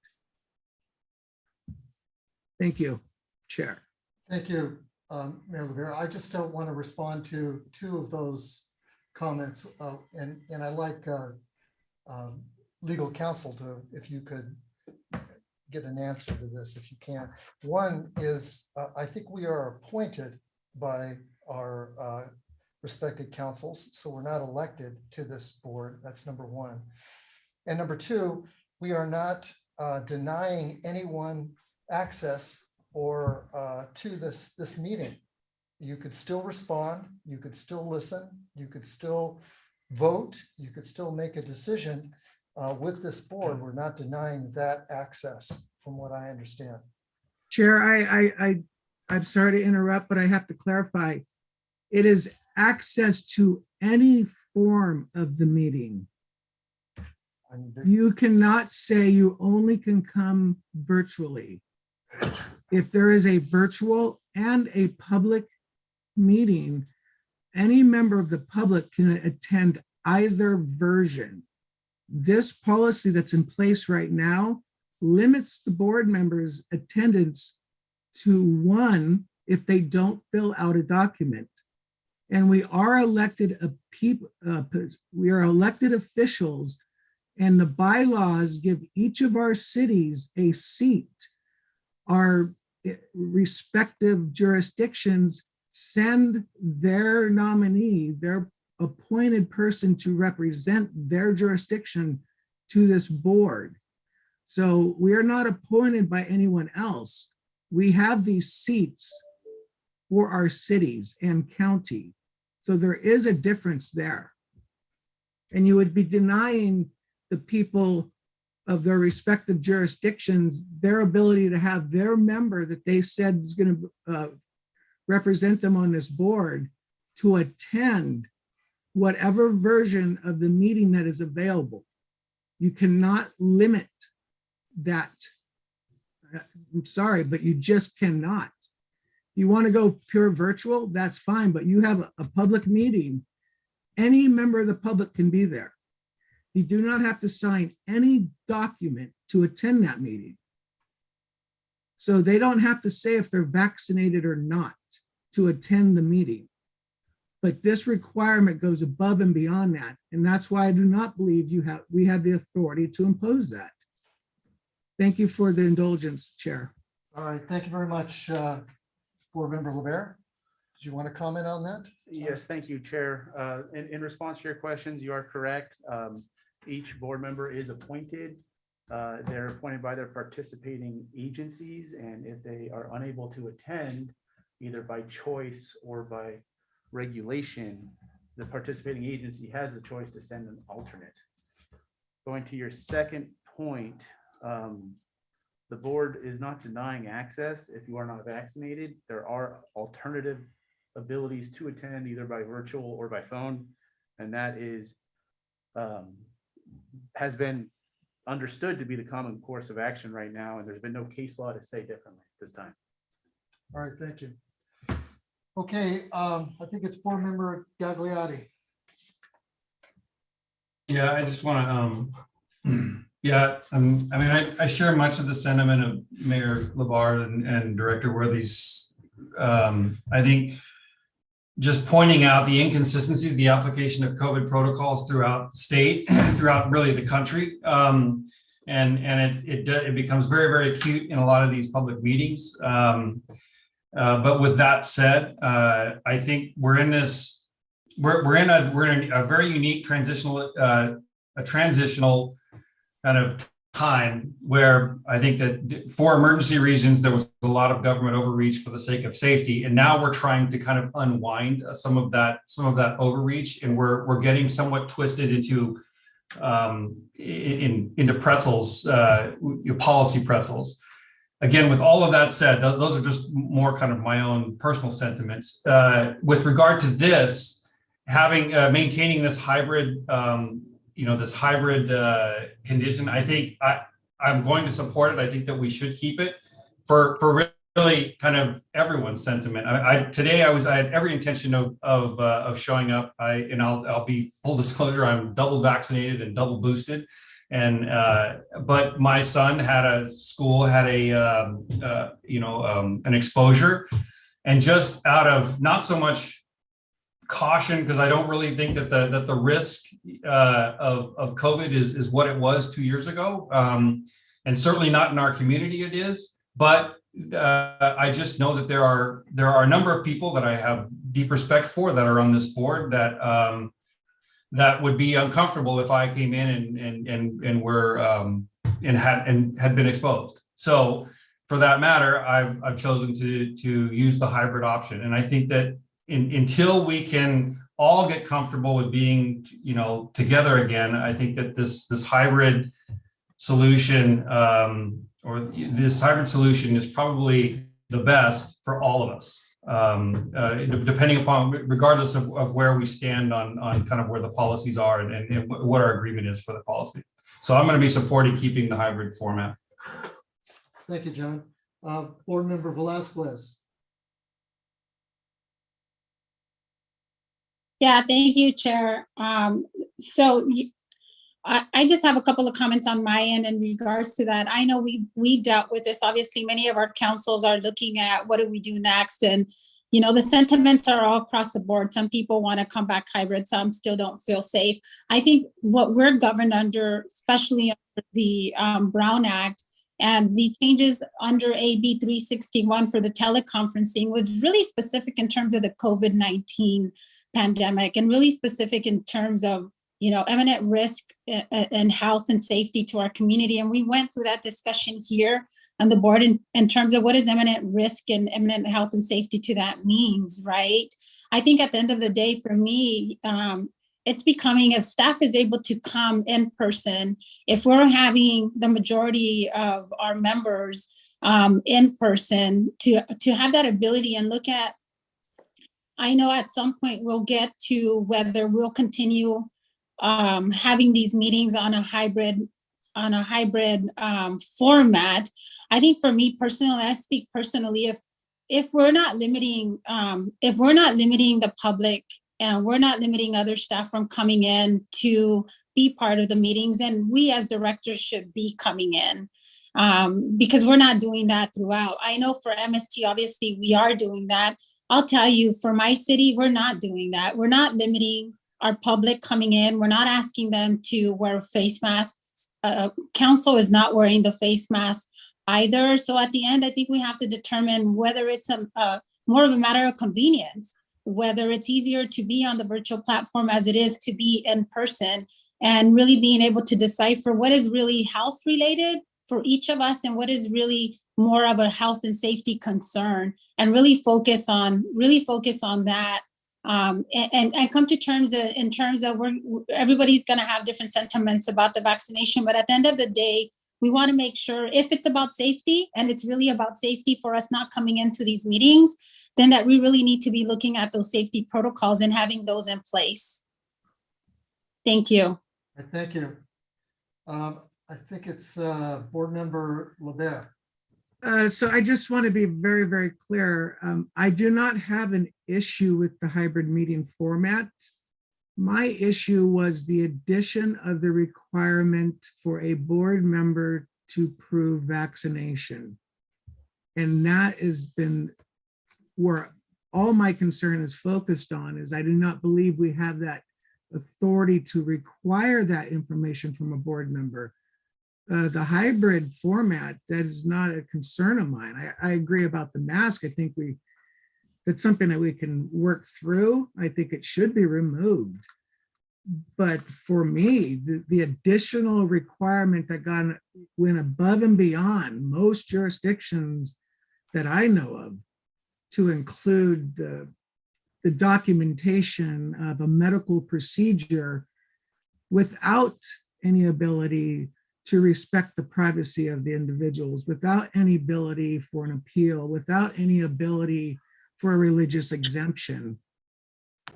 Thank you, Chair. Thank you, Mayor Rivera. I just don't want to respond to two of those comments, and I like legal counsel to, if you could get an answer to this, if you can. One is, I think we are appointed by our respected councils, so we're not elected to this board. That's number one. And number two, we are not denying anyone access or to this meeting. You could still respond, you could still listen, you could still vote, you could still make a decision with this board. We're not denying that access, from what I understand. Chair, I'm sorry to interrupt, but I have to clarify. It is access to any form of the meeting. You cannot say you only can come virtually. If there is a virtual and a public meeting, any member of the public can attend either version. This policy that's in place right now limits the board members' attendance to one if they don't fill out a document. And we are elected officials, and the bylaws give each of our cities a seat. Our respective jurisdictions send their nominee, their appointed person to represent their jurisdiction to this board. So we are not appointed by anyone else. We have these seats for our cities and county. So there is a difference there. And you would be denying the people of their respective jurisdictions their ability to have their member that they said is going to represent them on this board to attend whatever version of the meeting that is available. You cannot limit that. I'm sorry, but you just cannot. You want to go pure virtual, that's fine, but you have a public meeting. Any member of the public can be there. You do not have to sign any document to attend that meeting. So they don't have to say if they're vaccinated or not to attend the meeting. But this requirement goes above and beyond that. And that's why I do not believe we have the authority to impose that. Thank you for the indulgence, Chair. All right, thank you very much, Board Member LeBaire. Did you want to comment on that? Yes, thank you, Chair. In response to your questions, you are correct. Each board member is appointed. They're appointed by their participating agencies, and if they are unable to attend, either by choice or by regulation, the participating agency has the choice to send an alternate. Going to your second point, the board is not denying access if you are not vaccinated. There are alternative abilities to attend either by virtual or by phone, and that is has been understood to be the common course of action right now, and there's been no case law to say differently at this time. All right, thank you. Okay, I think it's Board Member Gagliotti. Yeah, I just want to, I share much of the sentiment of Mayor LeBar and Director Worthy's. I think just pointing out the inconsistencies, the application of COVID protocols throughout the state, throughout really the country. And it becomes very, very acute in a lot of these public meetings. But with that said, I think we're in a very unique transitional kind of time where I think that for emergency reasons, there was a lot of government overreach for the sake of safety. And now we're trying to kind of unwind some of that overreach. And we're getting somewhat twisted into into pretzels, policy pretzels. Again, with all of that said, those are just more kind of my own personal sentiments. With regard to this, having maintaining this hybrid, this hybrid condition, I think I'm going to support it. I think that we should keep it for really kind of everyone's sentiment. Today I had every intention of showing up. I'll be full disclosure, I'm double vaccinated and double boosted. And but my son had an exposure, and just out of not so much caution, because I don't really think that the risk of COVID is what it was 2 years ago, and certainly not in our community it is. But I just know that there are a number of people that I have deep respect for that are on this board that would be uncomfortable if I came in and were and had been exposed. So for that matter, I've chosen to use the hybrid option, and I think that until we can all get comfortable with being together again, I think that this hybrid solution this hybrid solution is probably the best for all of us. Depending upon, regardless of where we stand on kind of where the policies are and what our agreement is for the policy. So I'm going to be supporting keeping the hybrid format. Thank you, John. Board Member Velasquez. Yeah, thank you, Chair. I just have a couple of comments on my end in regards to that. I know we've dealt with this. Obviously, many of our councils are looking at what do we do next, and the sentiments are all across the board. Some people want to come back hybrid, some still don't feel safe. I think what we're governed under, especially under the Brown Act and the changes under AB 361 for the teleconferencing, was really specific in terms of the COVID-19 pandemic, and really specific in terms of imminent risk and health and safety to our community. And we went through that discussion here on the board in terms of what is imminent risk and imminent health and safety to that means, right? I think at the end of the day, for me, it's becoming, if staff is able to come in person, if we're having the majority of our members in person, to have that ability and look at, I know at some point we'll get to whether we'll continue having these meetings on a hybrid format. I think for me personally, I speak personally, if we're not limiting the public and we're not limiting other staff from coming in to be part of the meetings, and we as directors should be coming in, because we're not doing that throughout. I know for MST, obviously we are doing that. I'll tell you, for my city, we're not doing that. We're not limiting our public coming in. We're not asking them to wear face masks. Council is not wearing the face mask either. So at the end, I think we have to determine whether it's more of a matter of convenience, whether it's easier to be on the virtual platform as it is to be in person, and really being able to decipher what is really health related for each of us and what is really more of a health and safety concern, and really focus on that. And come to terms in terms of everybody's going to have different sentiments about the vaccination, but at the end of the day, we want to make sure, if it's about safety and it's really about safety for us not coming into these meetings, then that we really need to be looking at those safety protocols and having those in place. Thank you. Thank you. I think it's Board Member LeBert. So I just want to be very, very clear. I do not have an issue with the hybrid meeting format. My issue was the addition of the requirement for a board member to prove vaccination. And that has been where all my concern is focused on, is I do not believe we have that authority to require that information from a board member. The hybrid format, that is not a concern of mine. I agree about the mask. I think that's something that we can work through. I think it should be removed. But for me, the additional requirement that went above and beyond most jurisdictions that I know of to include the documentation of a medical procedure without any ability to respect the privacy of the individuals, without any ability for an appeal, without any ability for a religious exemption.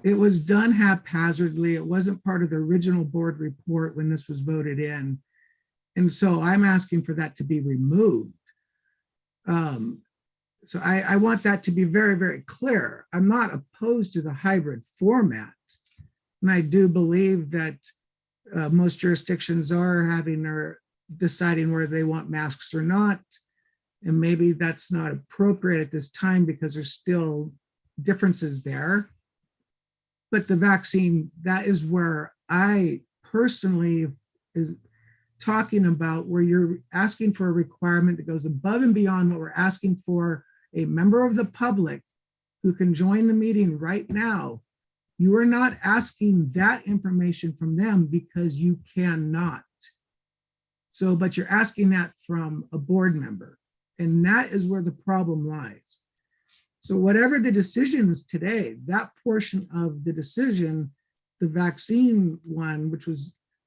It was done haphazardly. It wasn't part of the original board report when this was voted in. And so I'm asking for that to be removed. So I want that to be very, very clear. I'm not opposed to the hybrid format. And I do believe that most jurisdictions are deciding whether they want masks or not. And maybe that's not appropriate at this time because there's still differences there. But the vaccine, that is where I personally is talking about, where you're asking for a requirement that goes above and beyond what we're asking for a member of the public who can join the meeting right now. You are not asking that information from them because you cannot. So, but you're asking that from a board member. And that is where the problem lies. So whatever the decision is today, that portion of the decision, the vaccine one,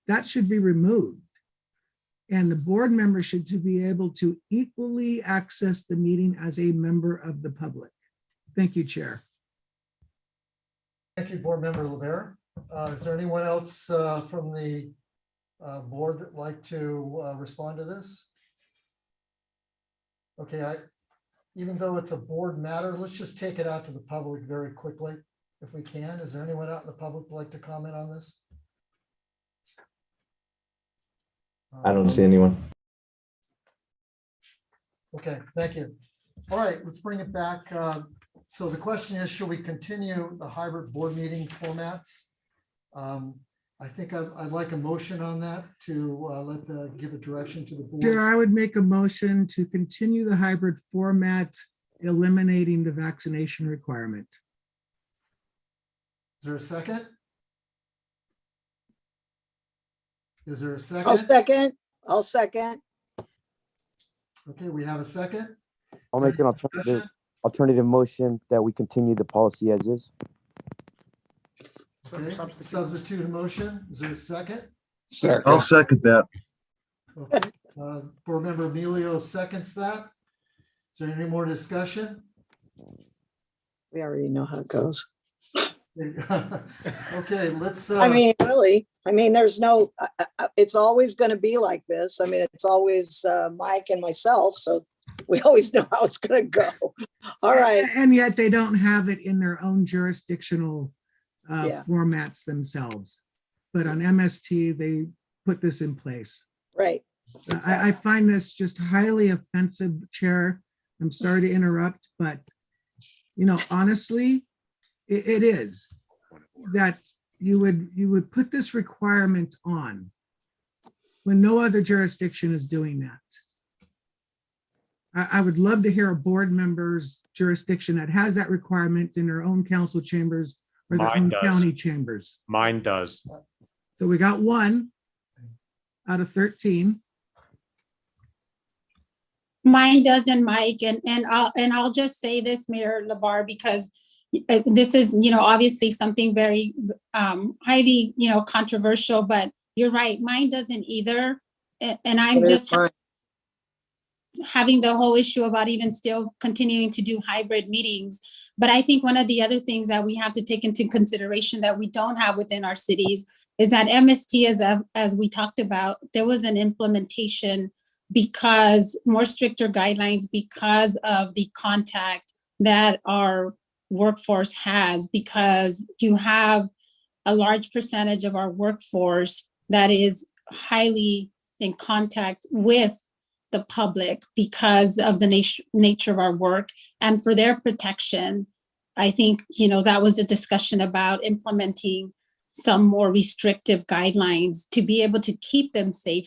that should be removed. And the board member should be able to equally access the meeting as a member of the public. Thank you, Chair. Thank you, Board Member Rivera. Is there anyone else from the board that'd like to respond to this? Okay, even though it's a board matter, let's just take it out to the public very quickly, if we can. Is there anyone out in the public who'd like to comment on this? I don't see anyone. Okay, thank you. All right, let's bring it back. So the question is, should we continue the hybrid board meeting formats? I think I'd like a motion on that to give a direction to the board. Chair, I would make a motion to continue the hybrid format, eliminating the vaccination requirement. Is there a second? Is there a second? I'll second. Okay, we have a second. I'll make an alternative motion that we continue the policy as is. Okay, substitute motion. Is there a second? Second. I'll second that. Okay. Board Member Emilio seconds that. Is there any more discussion? We already know how it goes. Okay, let's. I mean, really, there's no, it's always going to be like this. I mean, it's always Mike and myself, so we always know how it's going to go. All right. And yet they don't have it in their own jurisdictional formats themselves. But on MST, they put this in place. Right. Exactly. I find this just highly offensive, Chair. I'm sorry to interrupt, but honestly, it is that you would put this requirement on when no other jurisdiction is doing that. I would love to hear a board member's jurisdiction that has that requirement in their own council chambers or their own county chambers. Mine does. So we got 1 out of 13. Mine doesn't, Mike, and I'll just say this, Mayor Labar, because this is, obviously something very highly, controversial, but you're right, mine doesn't either. And I'm just having the whole issue about even still continuing to do hybrid meetings. But I think one of the other things that we have to take into consideration that we don't have within our cities is that MST, as we talked about, there was an implementation because more stricter guidelines because of the contact that our workforce has, because you have a large percentage of our workforce that is highly in contact with the public because of the nature of our work. And for their protection, I think, that was a discussion about implementing some more restrictive guidelines to be able to keep them safe,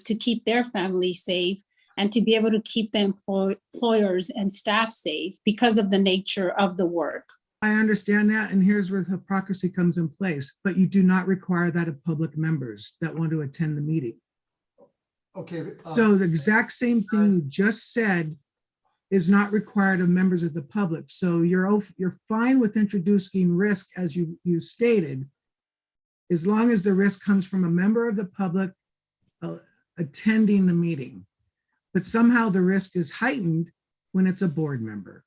to keep their families safe, and to be able to keep the employers and staff safe because of the nature of the work. I understand that, and here's where hypocrisy comes in place, but you do not require that of public members that want to attend the meeting. Okay. So the exact same thing you just said is not required of members of the public. So you're fine with introducing risk as you stated, as long as the risk comes from a member of the public attending the meeting. But somehow the risk is heightened when it's a board member.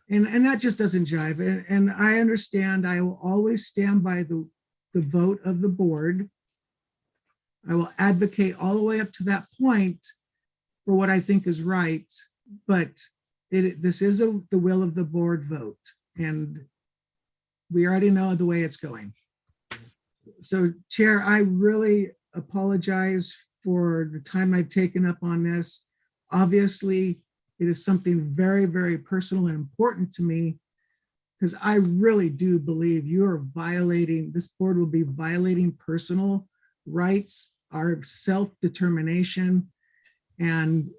And that just doesn't jive. And I understand, I will always stand by the vote of the board. I will advocate all the way up to that point for what I think is right, but this is the will of the board vote, and we already know the way it's going. So, Chair, I really apologize for the time I've taken up on this. Obviously, it is something very, very personal and important to me, because I really do believe you are violating, this board will be violating personal rights, our self-determination, and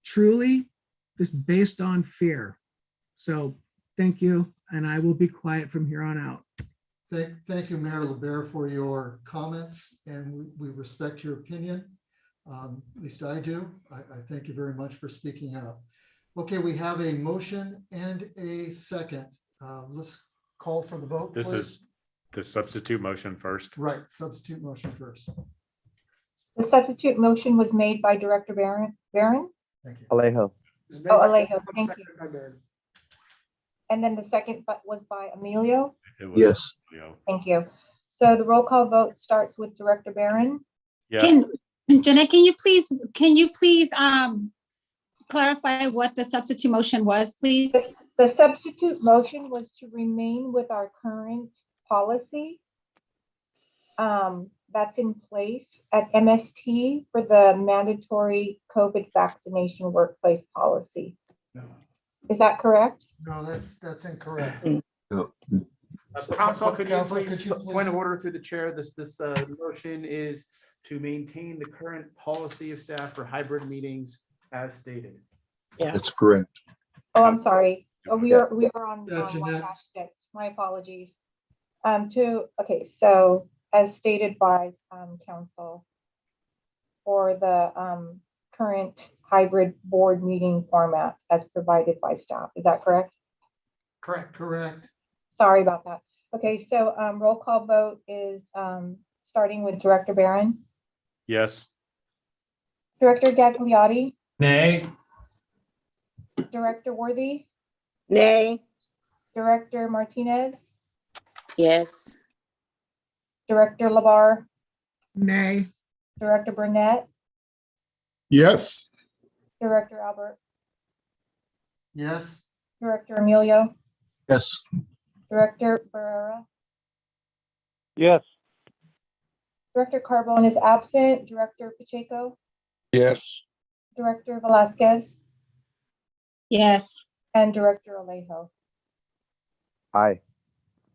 truly just based on fear. So thank you, and I will be quiet from here on out. Thank you, Mayor LeBaire, for your comments, and we respect your opinion. At least I do. I thank you very much for speaking out. Okay, we have a motion and a second. Let's call for the vote. This please. is the substitute motion first. Right, substitute motion first. The substitute motion was made by Director Barron. Thank you. Alejo. Oh, Alejo, thank you. And then the second was by Emilio. Yes. Thank you. So the roll call vote starts with Director Barron. Yes. Jeanette, can you please clarify what the substitute motion was, please? The substitute motion was to remain with our current policy that's in place at MST for the mandatory COVID vaccination workplace policy. No. Is that correct? No, that's incorrect. No. Council, could you Council, please, point of order through the chair, this motion is to maintain the current policy of staff for hybrid meetings as stated. That's correct. Oh, I'm sorry. Oh, we are on Jeanette. 1-6. My apologies. Okay, so as stated by council for the current hybrid board meeting format as provided by staff. Is that correct? Correct. Sorry about that. Okay, so roll call vote is starting with Director Barron, Yes. Director Gagliotti, Nay. Director Worthy, Nay. Director Martinez, Yes. Director Labar, Nay. Director Burnett, Yes. Director Albert, Yes. Director Emilio, Yes. Director Barrera, Yes. Director Carbone is absent, Director Pacheco, Yes. Director Velasquez, Yes. and Director Alejo. Aye.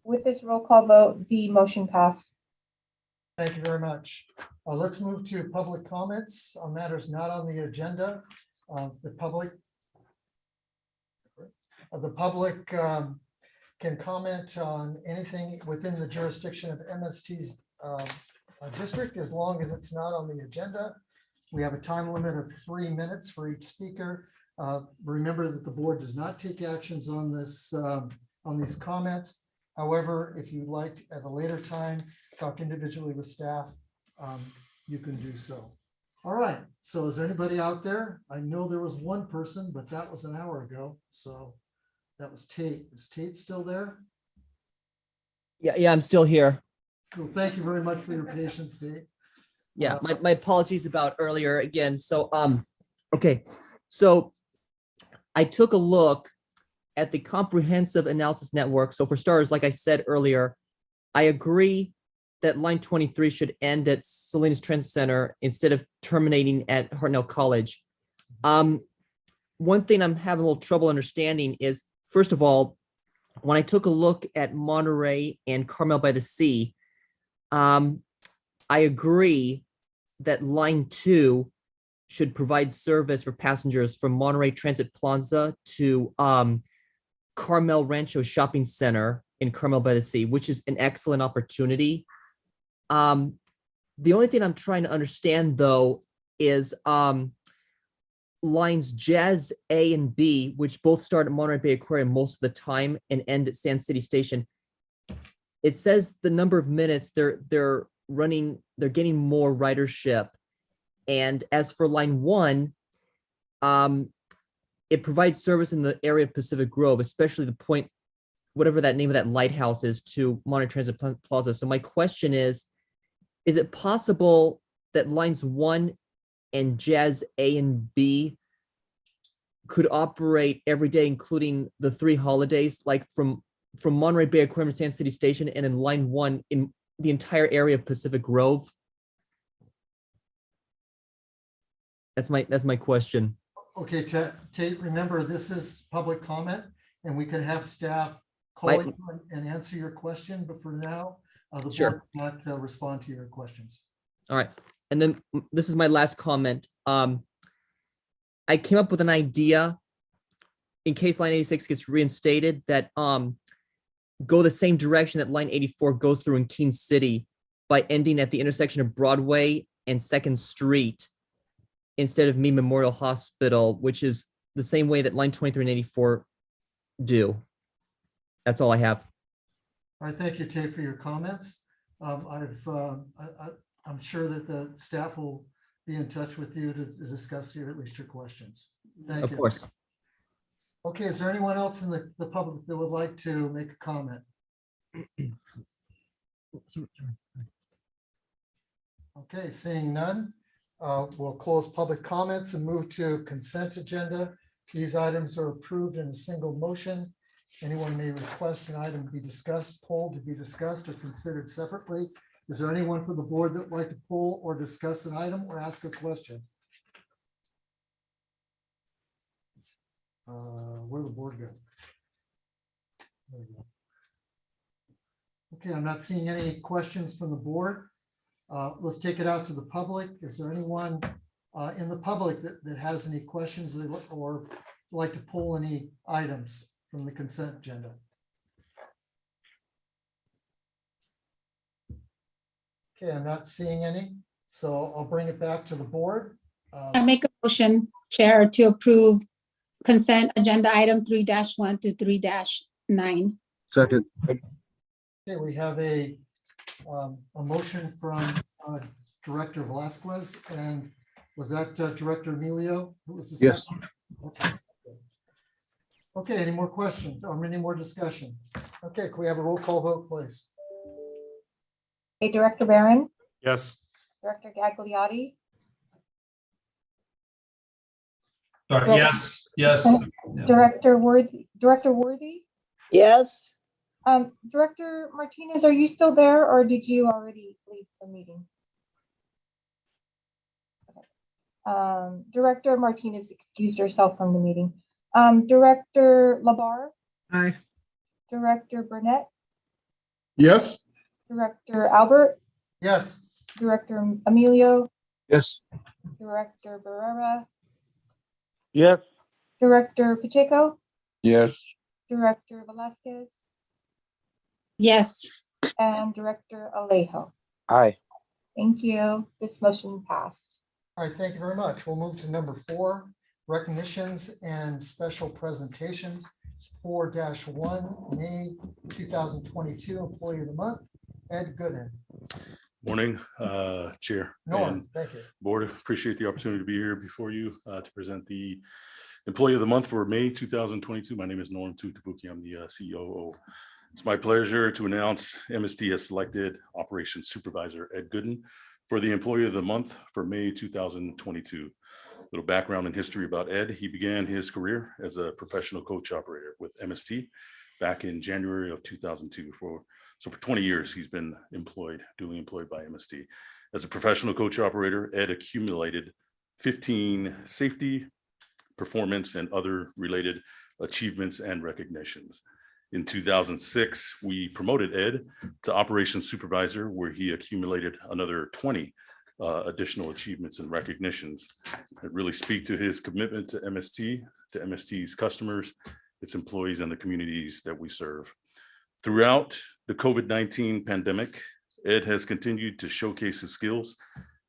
With this roll call vote, the motion passed. Thank you very much. Let's move to public comments on matters not on the agenda. The public can comment on anything within the jurisdiction of MST's district, as long as it's not on the agenda. We have a time limit of 3 minutes for each speaker. Remember that the board does not take actions on this, on these comments. However, if you'd like at a later time, talk individually with staff, you can do so. All right, so is there anybody out there? I know there was one person, but that was an hour ago. So that was Tate. Is Tate still there? Yeah, I'm still here. Well, thank you very much for your patience, Tate. Yeah, my apologies about earlier again. So, okay. So I took a look at the comprehensive analysis network. So for starters, like I said earlier, I agree that line 23 should end at Salinas Transit Center instead of terminating at Hartnell College. One thing I'm having a little trouble understanding is, first of all, when I took a look at Monterey and Carmel by the Sea, I agree that line 2 should provide service for passengers from Monterey Transit Plaza to Carmel Rancho Shopping Center in Carmel by the Sea, which is an excellent opportunity. The only thing I'm trying to understand though is lines Jazz A and B, which both start at Monterey Bay Aquarium most of the time and end at Sand City Station. It says the number of minutes they're getting more ridership. And as for line 1, it provides service in the area of Pacific Grove, especially the point, whatever that name of that lighthouse is, to Monterey Transit Plaza. So my question is it possible that lines 1 and Jazz A and B could operate every day, including the 3 holidays, like from Monterey Bay Aquarium to Sand City Station, and in line 1 in the entire area of Pacific Grove? That's my question. Okay, Tate, remember, this is public comment, and we could have staff call you and answer your question, but for now, the board will not respond to your questions. All right. And then this is my last comment. I came up with an idea in case line 86 gets reinstated that go the same direction that line 84 goes through in Keene City by ending at the intersection of Broadway and 2nd Street instead of Meade Memorial Hospital, which is the same way that line 23 and 84 do. That's all I have. All right, thank you, Tate, for your comments. I'm sure that the staff will be in touch with you to discuss at least your questions. Thank you. Of course. Okay, is there anyone else in the public that would like to make a comment? Okay, seeing none, we'll close public comments and move to consent agenda. These items are approved in a single motion. Anyone may request an item to be discussed, polled to be discussed, or considered separately. Is there anyone from the board that would like to poll or discuss an item or ask a question? Where the board go? There we go. Okay, I'm not seeing any questions from the board. Let's take it out to the public. Is there anyone in the public that has any questions or would like to pull any items from the consent agenda? Okay, I'm not seeing any, so I'll bring it back to the board. I make a motion, Chair, to approve consent agenda item 3-1 to 3-9. Second. Okay, we have a motion from Director Velasquez, and was that Director Emilio? Who was the Yes. second? Okay. Okay, any more questions or any more discussion? Okay, can we have a roll call vote, please? Hey, Director Barron, Yes. Director Gagliotti, Sorry, yes. Yeah. Director Worthy, Yes. Director Martinez, are you still there or did you already leave the meeting? Okay. Director Martinez excused herself from the meeting. Director Labar, Aye. Director Burnett, Yes. Director Albert, Yes. Director Emilio, Yes. Director Barrera, Yes. Director Pacheco, Yes. Director Velasquez, Yes. and Director Alejo. Aye. Thank you. This motion passed. All right, thank you very much. We'll move to number 4, recognitions and special presentations. 4-1, May 2022, Employee of the Month, Ed Gooden. Morning, Chair. Norm, and thank you. Board, appreciate the opportunity to be here before you to present the Employee of the Month for May 2022. My name is Norm Tutabuki. I'm the COO. It's my pleasure to announce MST has selected Operations Supervisor Ed Gooden for the Employee of the Month for May 2022. Little background and history about Ed. He began his career as a professional coach operator with MST back in January of 2002. So for 20 years, he's been duly employed by MST. As a professional coach operator, Ed accumulated 15 safety, performance, and other related achievements and recognitions. In 2006, we promoted Ed to Operations Supervisor, where he accumulated another 20 additional achievements and recognitions that really speak to his commitment to MST, to MST's customers, its employees, and the communities that we serve. Throughout the COVID-19 pandemic, Ed has continued to showcase his skills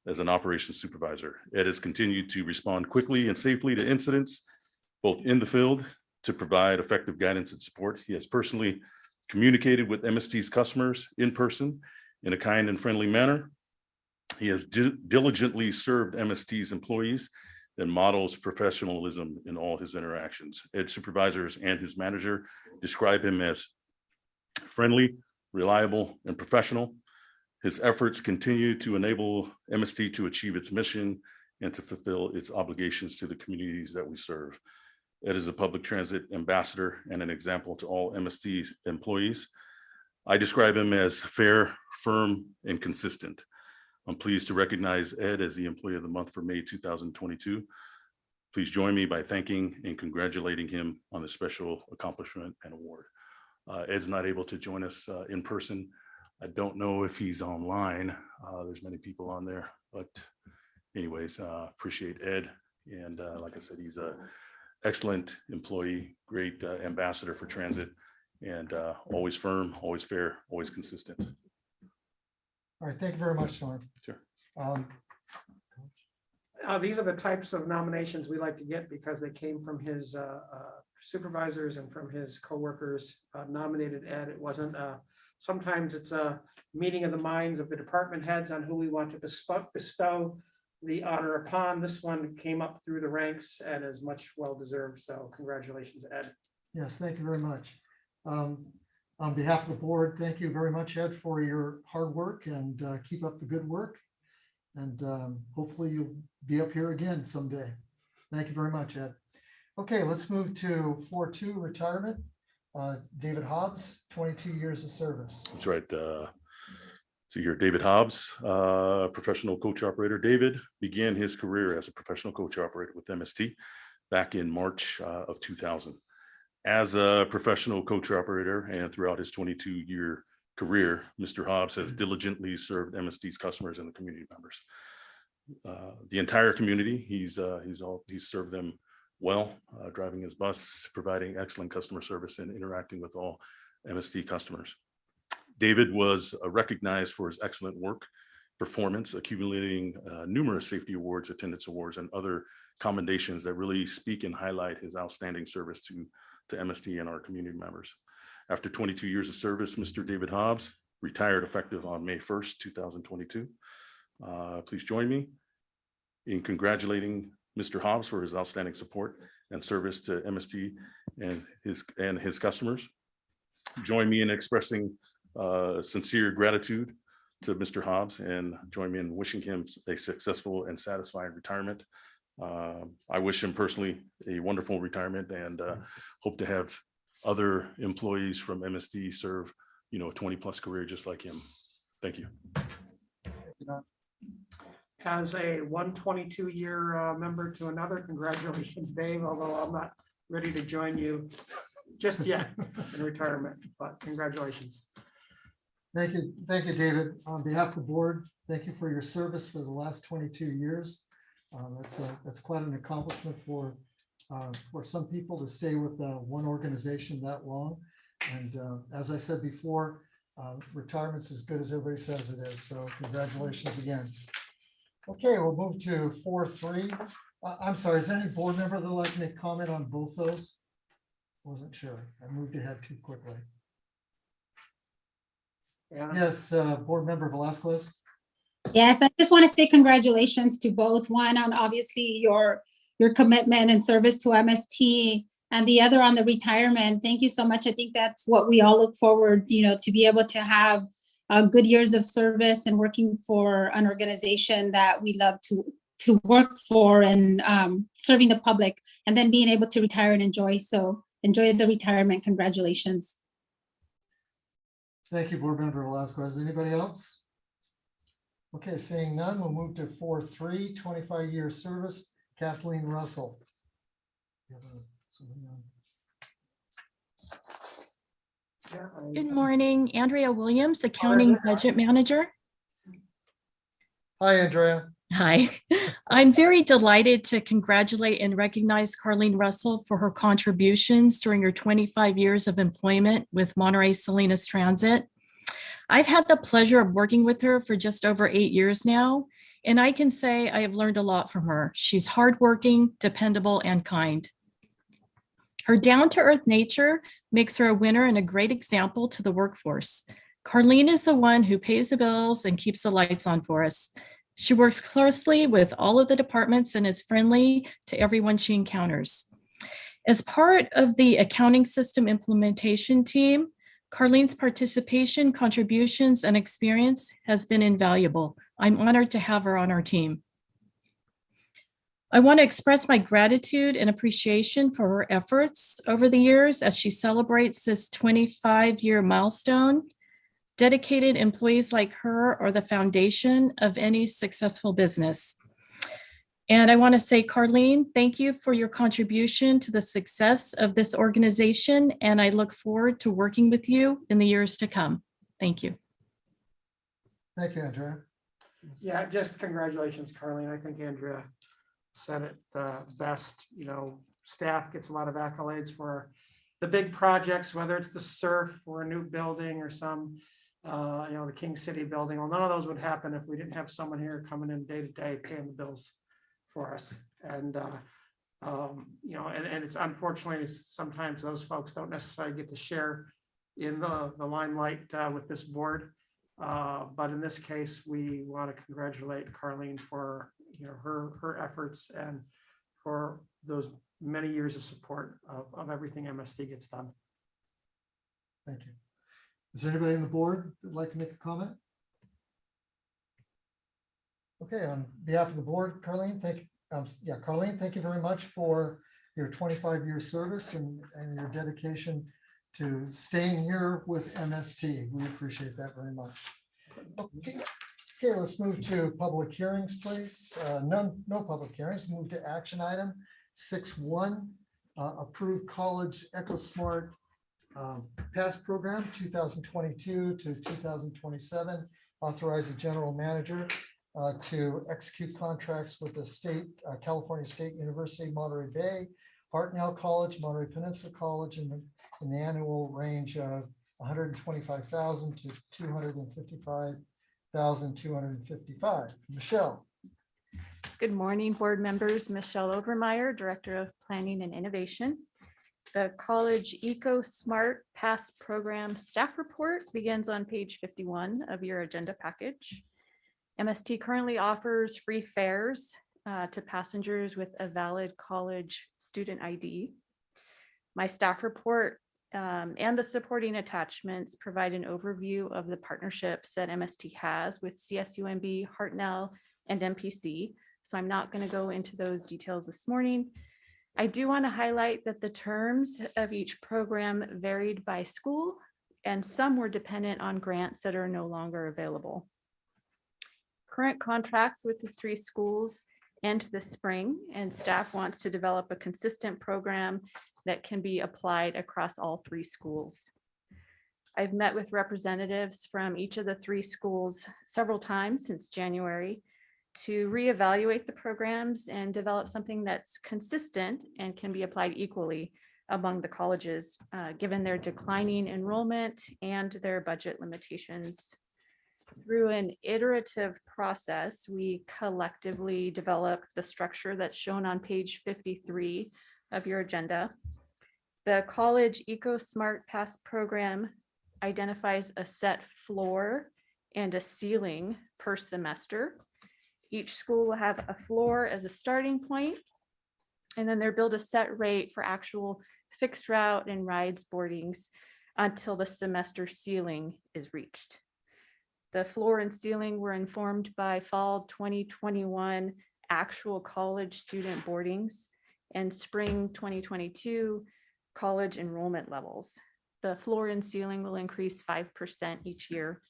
as an operations supervisor. Ed has continued to respond quickly and safely to incidents, both in the field to provide effective guidance and support. He has personally communicated with MST's customers in person in a kind and friendly manner. He has diligently served MST's employees and models professionalism in all his interactions. Ed supervisors and his manager describe him as friendly, reliable, and professional. His efforts continue to enable MST to achieve its mission and to fulfill its obligations to the communities that we serve. Ed is a public transit ambassador and an example to all MST employees. I describe him as fair, firm, and consistent. I'm pleased to recognize Ed as the Employee of the Month for May 2022. Please join me by thanking and congratulating him on the special accomplishment and award. Ed's not able to join us in person. I don't know if he's online. There's many people on there, but anyways, appreciate Ed. And like I said, he's an excellent employee, great ambassador for transit, and always firm, always fair, always consistent. All right, thank you very much, Norm. Sure. These are the types of nominations we like to get because they came from his supervisors and from his coworkers. Nominated Ed. It wasn't, sometimes it's a meeting of the minds of the department heads on who we want to bestow the honor upon. This one came up through the ranks and is much well-deserved. So congratulations, Ed. Yes, thank you very much. On behalf of the board, thank you very much, Ed, for your hard work, and keep up the good work. And hopefully you'll be up here again someday. Thank you very much, Ed. Okay, let's move to 4.2 retirement. David Hobbs, 22 years of service. That's right. See here, David Hobbs, professional coach operator. David began his career as a professional coach operator with MST back in March of 2000. As a professional coach operator and throughout his 22-year career, Mr. Hobbs has diligently served MST's customers and the community members. The entire community, he's served them well, driving his bus, providing excellent customer service, and interacting with all MST customers. David was recognized for his excellent work performance, accumulating numerous safety awards, attendance awards, and other commendations that really speak and highlight his outstanding service to MST and our community members. After 22 years of service, Mr. David Hobbs retired effective on May 1st, 2022. Please join me in congratulating Mr. Hobbs for his outstanding support and service to MST and his customers. Join me in expressing sincere gratitude to Mr. Hobbs, and join me in wishing him a successful and satisfying retirement. I wish him personally a wonderful retirement, and hope to have other employees from MST serve, a 20+ career just like him. Thank you. As a 122-year member to another, congratulations, Dave, although I'm not ready to join you just yet in retirement, but congratulations. Thank you, David. On behalf of the board, thank you for your service for the last 22 years. That's quite an accomplishment for some people to stay with one organization that long. And as I said before, retirement's as good as everybody says it is. So congratulations again. Okay, we'll move to 4.3. I'm sorry, is there any board member that would like to make comment on both those? Wasn't sure. I moved ahead too quickly. Yeah. Yes, board member Velasquez. Yes, I just want to say congratulations to both. One on obviously your commitment and service to MST, and the other on the retirement. Thank you so much. I think that's what we all look forward, to be able to have good years of service and working for an organization that we love to work for, and serving the public, and then being able to retire and enjoy. So enjoy the retirement. Congratulations. Thank you, board member Velasquez. Anybody else? Okay, seeing none, we'll move to 4.3, 25-year service, Kathleen Russell. Good morning, Andrea Williams, Accounting Budget Manager. Hi, Andrea. Hi, I'm very delighted to congratulate and recognize Carlene Russell for her contributions during her 25 years of employment with Monterey Salinas Transit. I've had the pleasure of working with her for just over 8 years now, and I can say I have learned a lot from her. She's hardworking, dependable, and kind. Her down-to-earth nature makes her a winner and a great example to the workforce. Carlene is the one who pays the bills and keeps the lights on for us. She works closely with all of the departments and is friendly to everyone she encounters. As part of the accounting system implementation team, Carlene's participation, contributions, and experience has been invaluable. I'm honored to have her on our team. I want to express my gratitude and appreciation for her efforts over the years as she celebrates this 25-year milestone. Dedicated employees like her are the foundation of any successful business. And I want to say, Carlene, thank you for your contribution to the success of this organization, and I look forward to working with you in the years to come. Thank you. Thank you, Andrea. Yeah, just congratulations, Carlene. I think Andrea said it best. You know, staff gets a lot of accolades for the big projects, whether it's the surf or a new building or some, you know, the King City building. Well, none of those would happen if we didn't have someone here coming in day to day paying the bills for us. And, you know, and it's unfortunately, sometimes those folks don't necessarily get to share in the limelight with this board. But in this case, we want to congratulate Carlene for, you know, her efforts and for those many years of support of everything MST gets done. Thank you. Is there anybody on the board that'd like to make a comment? Okay, on behalf of the board, Carlene, Carlene, thank you very much for your 25-year service and your dedication to staying here with MST. We appreciate that very much. Okay, let's move to public hearings, please. No public hearings. Move to action item 6.1, approve college Ecosmart PASS program 2022 to 2027. Authorize the general manager to execute contracts with the state, California State University, Monterey Bay, Hartnell College, Monterey Peninsula College, in the annual range of $125,000 to $255,255. Michelle. Good morning, board members. Michelle Overmeyer, Director of Planning and Innovation. The College Ecosmart PASS Program staff report begins on page 51 of your agenda package. MST currently offers free fares to passengers with a valid college student ID. My staff report and the supporting attachments provide an overview of the partnerships that MST has with CSUMB, Hartnell, and MPC. So I'm not going to go into those details this morning. I do want to highlight that the terms of each program varied by school, and some were dependent on grants that are no longer available. Current contracts with the 3 schools end this spring, and staff wants to develop a consistent program that can be applied across all 3 schools. I've met with representatives from each of the 3 schools several times since January to reevaluate the programs and develop something that's consistent and can be applied equally among the colleges, given their declining enrollment and their budget limitations. Through an iterative process, we collectively developed the structure that's shown on page 53 of your agenda. The College Ecosmart PASS program identifies a set floor and a ceiling per semester. Each school will have a floor as a starting point, and then they're billed a set rate for actual fixed route and rides boardings until the semester ceiling is reached. The floor and ceiling were informed by fall 2021 actual college student boardings and spring 2022 college enrollment levels. The floor and ceiling will increase 5% each year.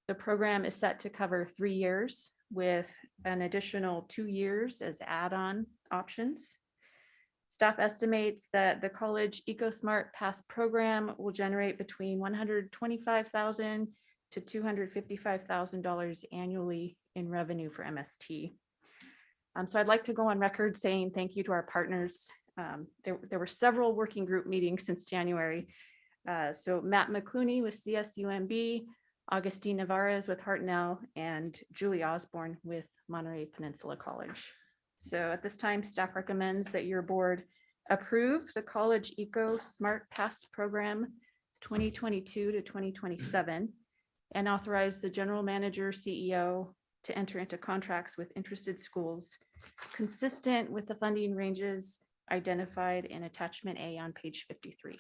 The program is set to cover 3 years with an additional 2 years as add-on options. Staff estimates that the College Ecosmart PASS program will generate between $125,000 to $255,000 annually in revenue for MST. So I'd like to go on record saying thank you to our partners. There were several working group meetings since January. So Matt McClooney with CSUMB, Augustine Navarez with Hartnell, and Julie Osborne with Monterey Peninsula College. So at this time, staff recommends that your board approve the College Ecosmart Pass Program 2022 to 2027 and authorize the general manager, CEO to enter into contracts with interested schools consistent with the funding ranges identified in attachment A on page 53.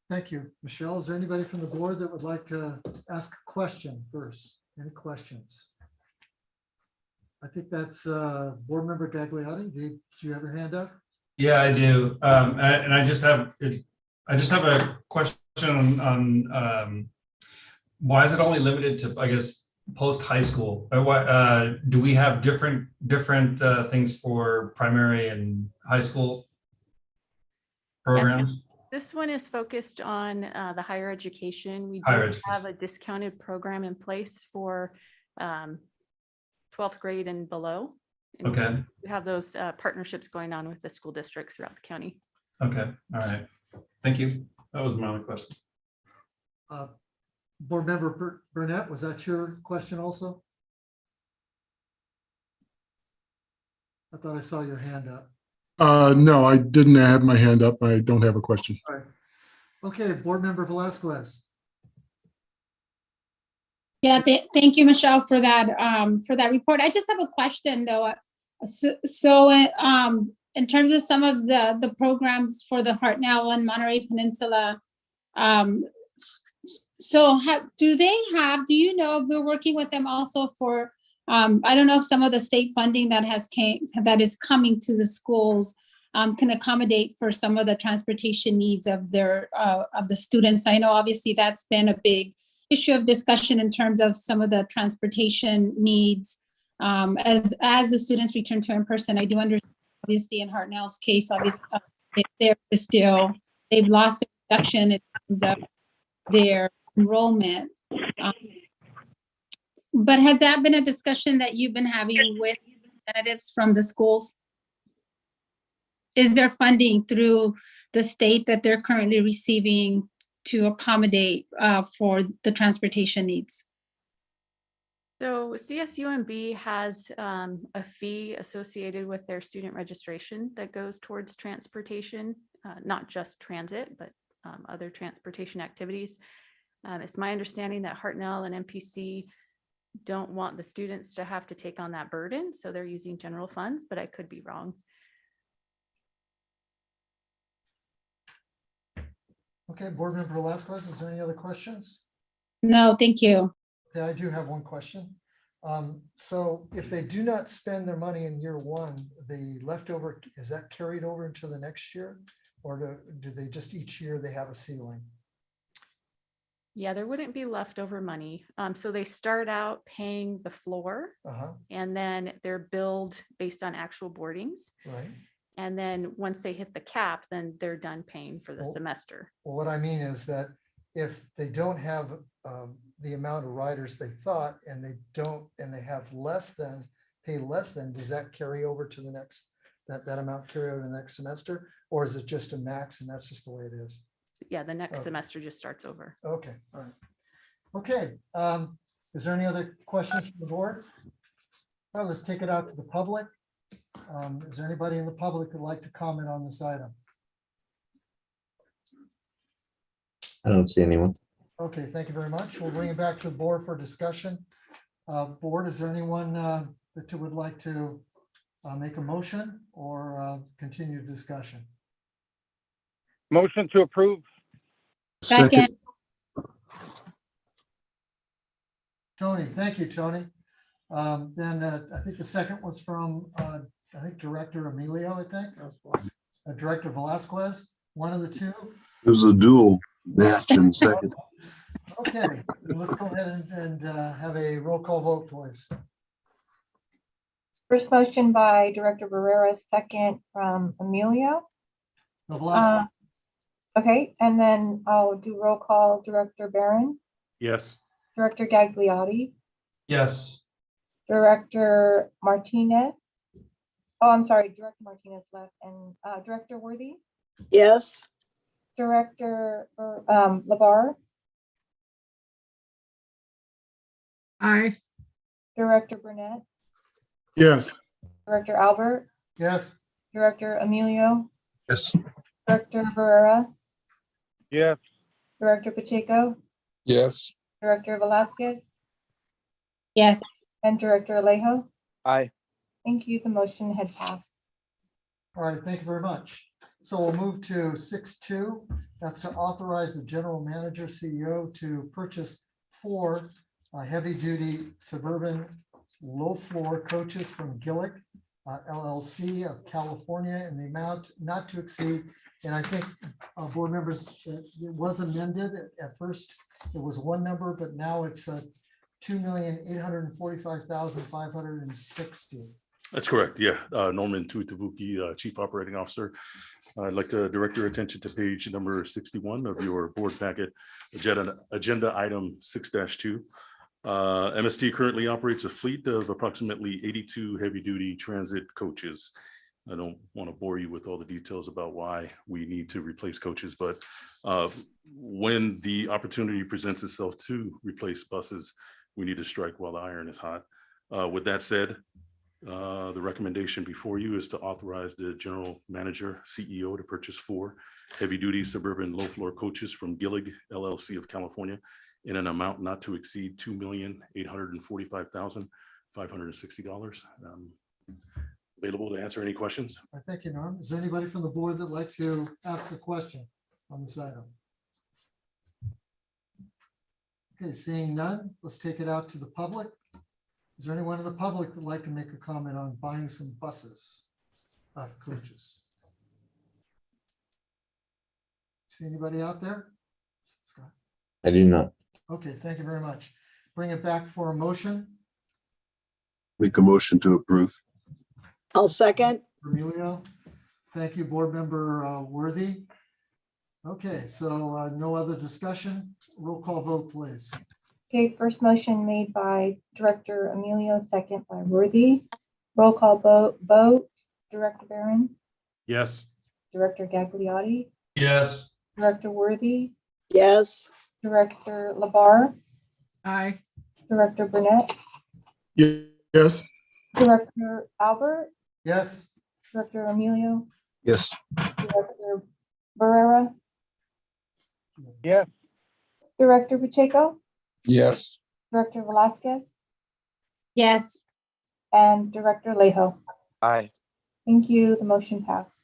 Thank you. Michelle, is there anybody from the board that would like to ask a question first? Any questions? I think that's Board Member Gagliotti. Do you have your hand up? Yeah, I do. And I just have a question on why is it only limited to, I guess, post high school? Do we have different things for primary and high school programs? This one is focused on the higher education. We Higher do education. have a discounted program in place for 12th grade and below. And Okay. we have those partnerships going on with the school districts throughout the county. Okay, all right. Thank you. That was my only question. Board Member Burnett, was that your question also? I thought I saw your hand up. No, I didn't have my hand up. I don't have a question. All right. Okay, Board Member Velasquez. Yeah, thank you, Michelle, for that report. I just have a question though. In terms of some of the programs for the Hartnell and Monterey Peninsula, do you know if we're working with them also for, I don't know if some of the state funding that is coming to the schools can accommodate for some of the transportation needs of the students. I know obviously that's been a big issue of discussion in terms of some of the transportation needs as the students return to in person. I do understand obviously in Hartnell's case, obviously they've lost a reduction in terms of their enrollment. But has that been a discussion that you've been having with representatives from the schools? Is there funding through the state that they're currently receiving to accommodate for the transportation needs? So CSUMB has a fee associated with their student registration that goes towards transportation, not just transit, but other transportation activities. It's my understanding that Hartnell and MPC don't want the students to have to take on that burden, so they're using general funds, but I could be wrong. Okay, Board Member Velasquez, is there any other questions? No, thank you. Okay, I do have one question. So if they do not spend their money in year one, the leftover, is that carried over into the next year? Or do they just each year they have a ceiling? Yeah, there wouldn't be leftover money. So they start out paying the floor and then they're billed based on actual boardings. Right. And then once they hit the cap, then they're done paying for the semester. Well, what I mean is that if they don't have the amount of riders they thought, and they have pay less than, does that carry over to the next, that amount carry over to the next semester? Or is it just a max and that's just the way it is? Yeah, the next Okay. semester just starts over. Okay, all right. Okay, is there any other questions from the board? All right, let's take it out to the public. Is there anybody in the public who'd like to comment on this item? I don't see anyone. Okay, thank you very much. We'll bring it back to the board for discussion. Board, is there anyone that would like to make a motion or continue discussion? Motion to approve. Second. Tony, thank you, Tony. Then I think the second was from, I think Director Emilio, I think. Director Velasquez, one of the two. It was a dual match in second. Okay, let's go ahead and have a roll call vote, please. First motion by Director Barrera, second from Emilio. Velasquez. Okay, and then I'll do roll call. Director Barron, Yes. Director Gagliotti, Yes. Director Martinez. Oh, I'm sorry, Director Martinez left, and Director Worthy, Yes. Director Labar, Aye. Director Burnett, Yes. Director Albert, Yes. Director Emilio, Yes. Director Barrera, Yes. Director Pacheco, Yes. Director Velasquez, Yes. and Director Alejo. Aye. Thank you. The motion had passed. All right, thank you very much. So we'll move to 6.2. That's to authorize the general manager, CEO, to purchase 4 heavy-duty suburban low-floor coaches from Gillick LLC of California in the amount not to exceed, and I think board members, it was amended. At first, it was one number, but now it's $2,845,560. That's correct. Yeah. Norman Tuitavuki, Chief Operating Officer. I'd like to direct your attention to page number 61 of your board packet, agenda item 6-2. MST currently operates a fleet of approximately 82 heavy-duty transit coaches. I don't want to bore you with all the details about why we need to replace coaches, but when the opportunity presents itself to replace buses, we need to strike while the iron is hot. With that said, the recommendation before you is to authorize the general manager, CEO, to purchase 4 heavy-duty suburban low-floor coaches from Gillig LLC of California in an amount not to exceed $2,845,560. Available to answer any questions. Thank you, Norm. Is there anybody from the board that'd like to ask a question on this item? Okay, seeing none, let's take it out to the public. Is there anyone in the public that'd like to make a comment on buying some buses, coaches? See anybody out there? Scott? I do not. Okay, thank you very much. Bring it back for a motion. Make a motion to approve. I'll second. Emilio, thank you, board member Worthy. Okay, so no other discussion. Roll call vote, please. Okay, first motion made by Director Emilio, second by Worthy. Roll call vote, Director Barron, Yes. Director Gagliotti, Yes. Director Worthy, Yes. Director Labar, Aye. Director Burnett, Yes. Director Albert, Yes. Director Emilio, Yes. Director Barrera, Yes. Director Pacheco, Yes. Director Velasquez, Yes. and Director Alejo. Aye. Thank you. The motion passed.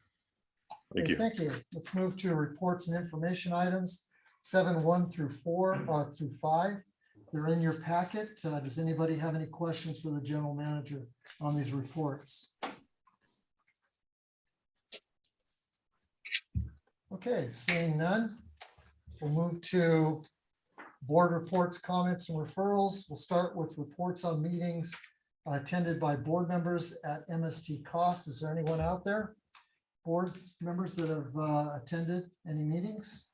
Thank you. Thank you. Let's move to reports and information items, 7.1 through 5. They're in your packet. Does anybody have any questions for the general manager on these reports? Okay, seeing none, we'll move to board reports, comments, and referrals. We'll start with reports on meetings attended by board members at MST cost. Is there anyone out there? Board members that have attended any meetings?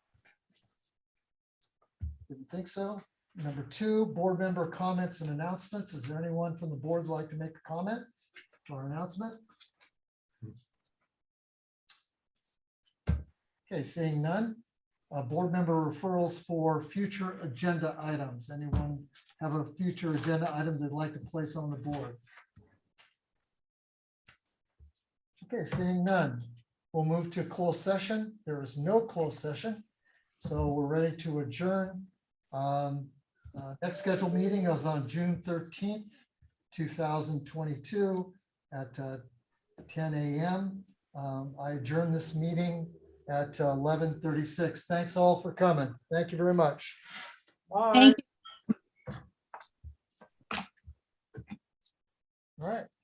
Didn't think so. Number 2, board member comments and announcements. Is there anyone from the board like to make a comment or announcement? Okay, seeing none. Board member referrals for future agenda items. Anyone have a future agenda item they'd like to place on the board? Okay, seeing none. We'll move to closed session. There is no closed session, so we're ready to adjourn. Next scheduled meeting is on June 13th, 2022 at 10 a.m. I adjourn this meeting at 11:36. Thanks all for coming. Thank you very much. Thank you. All right.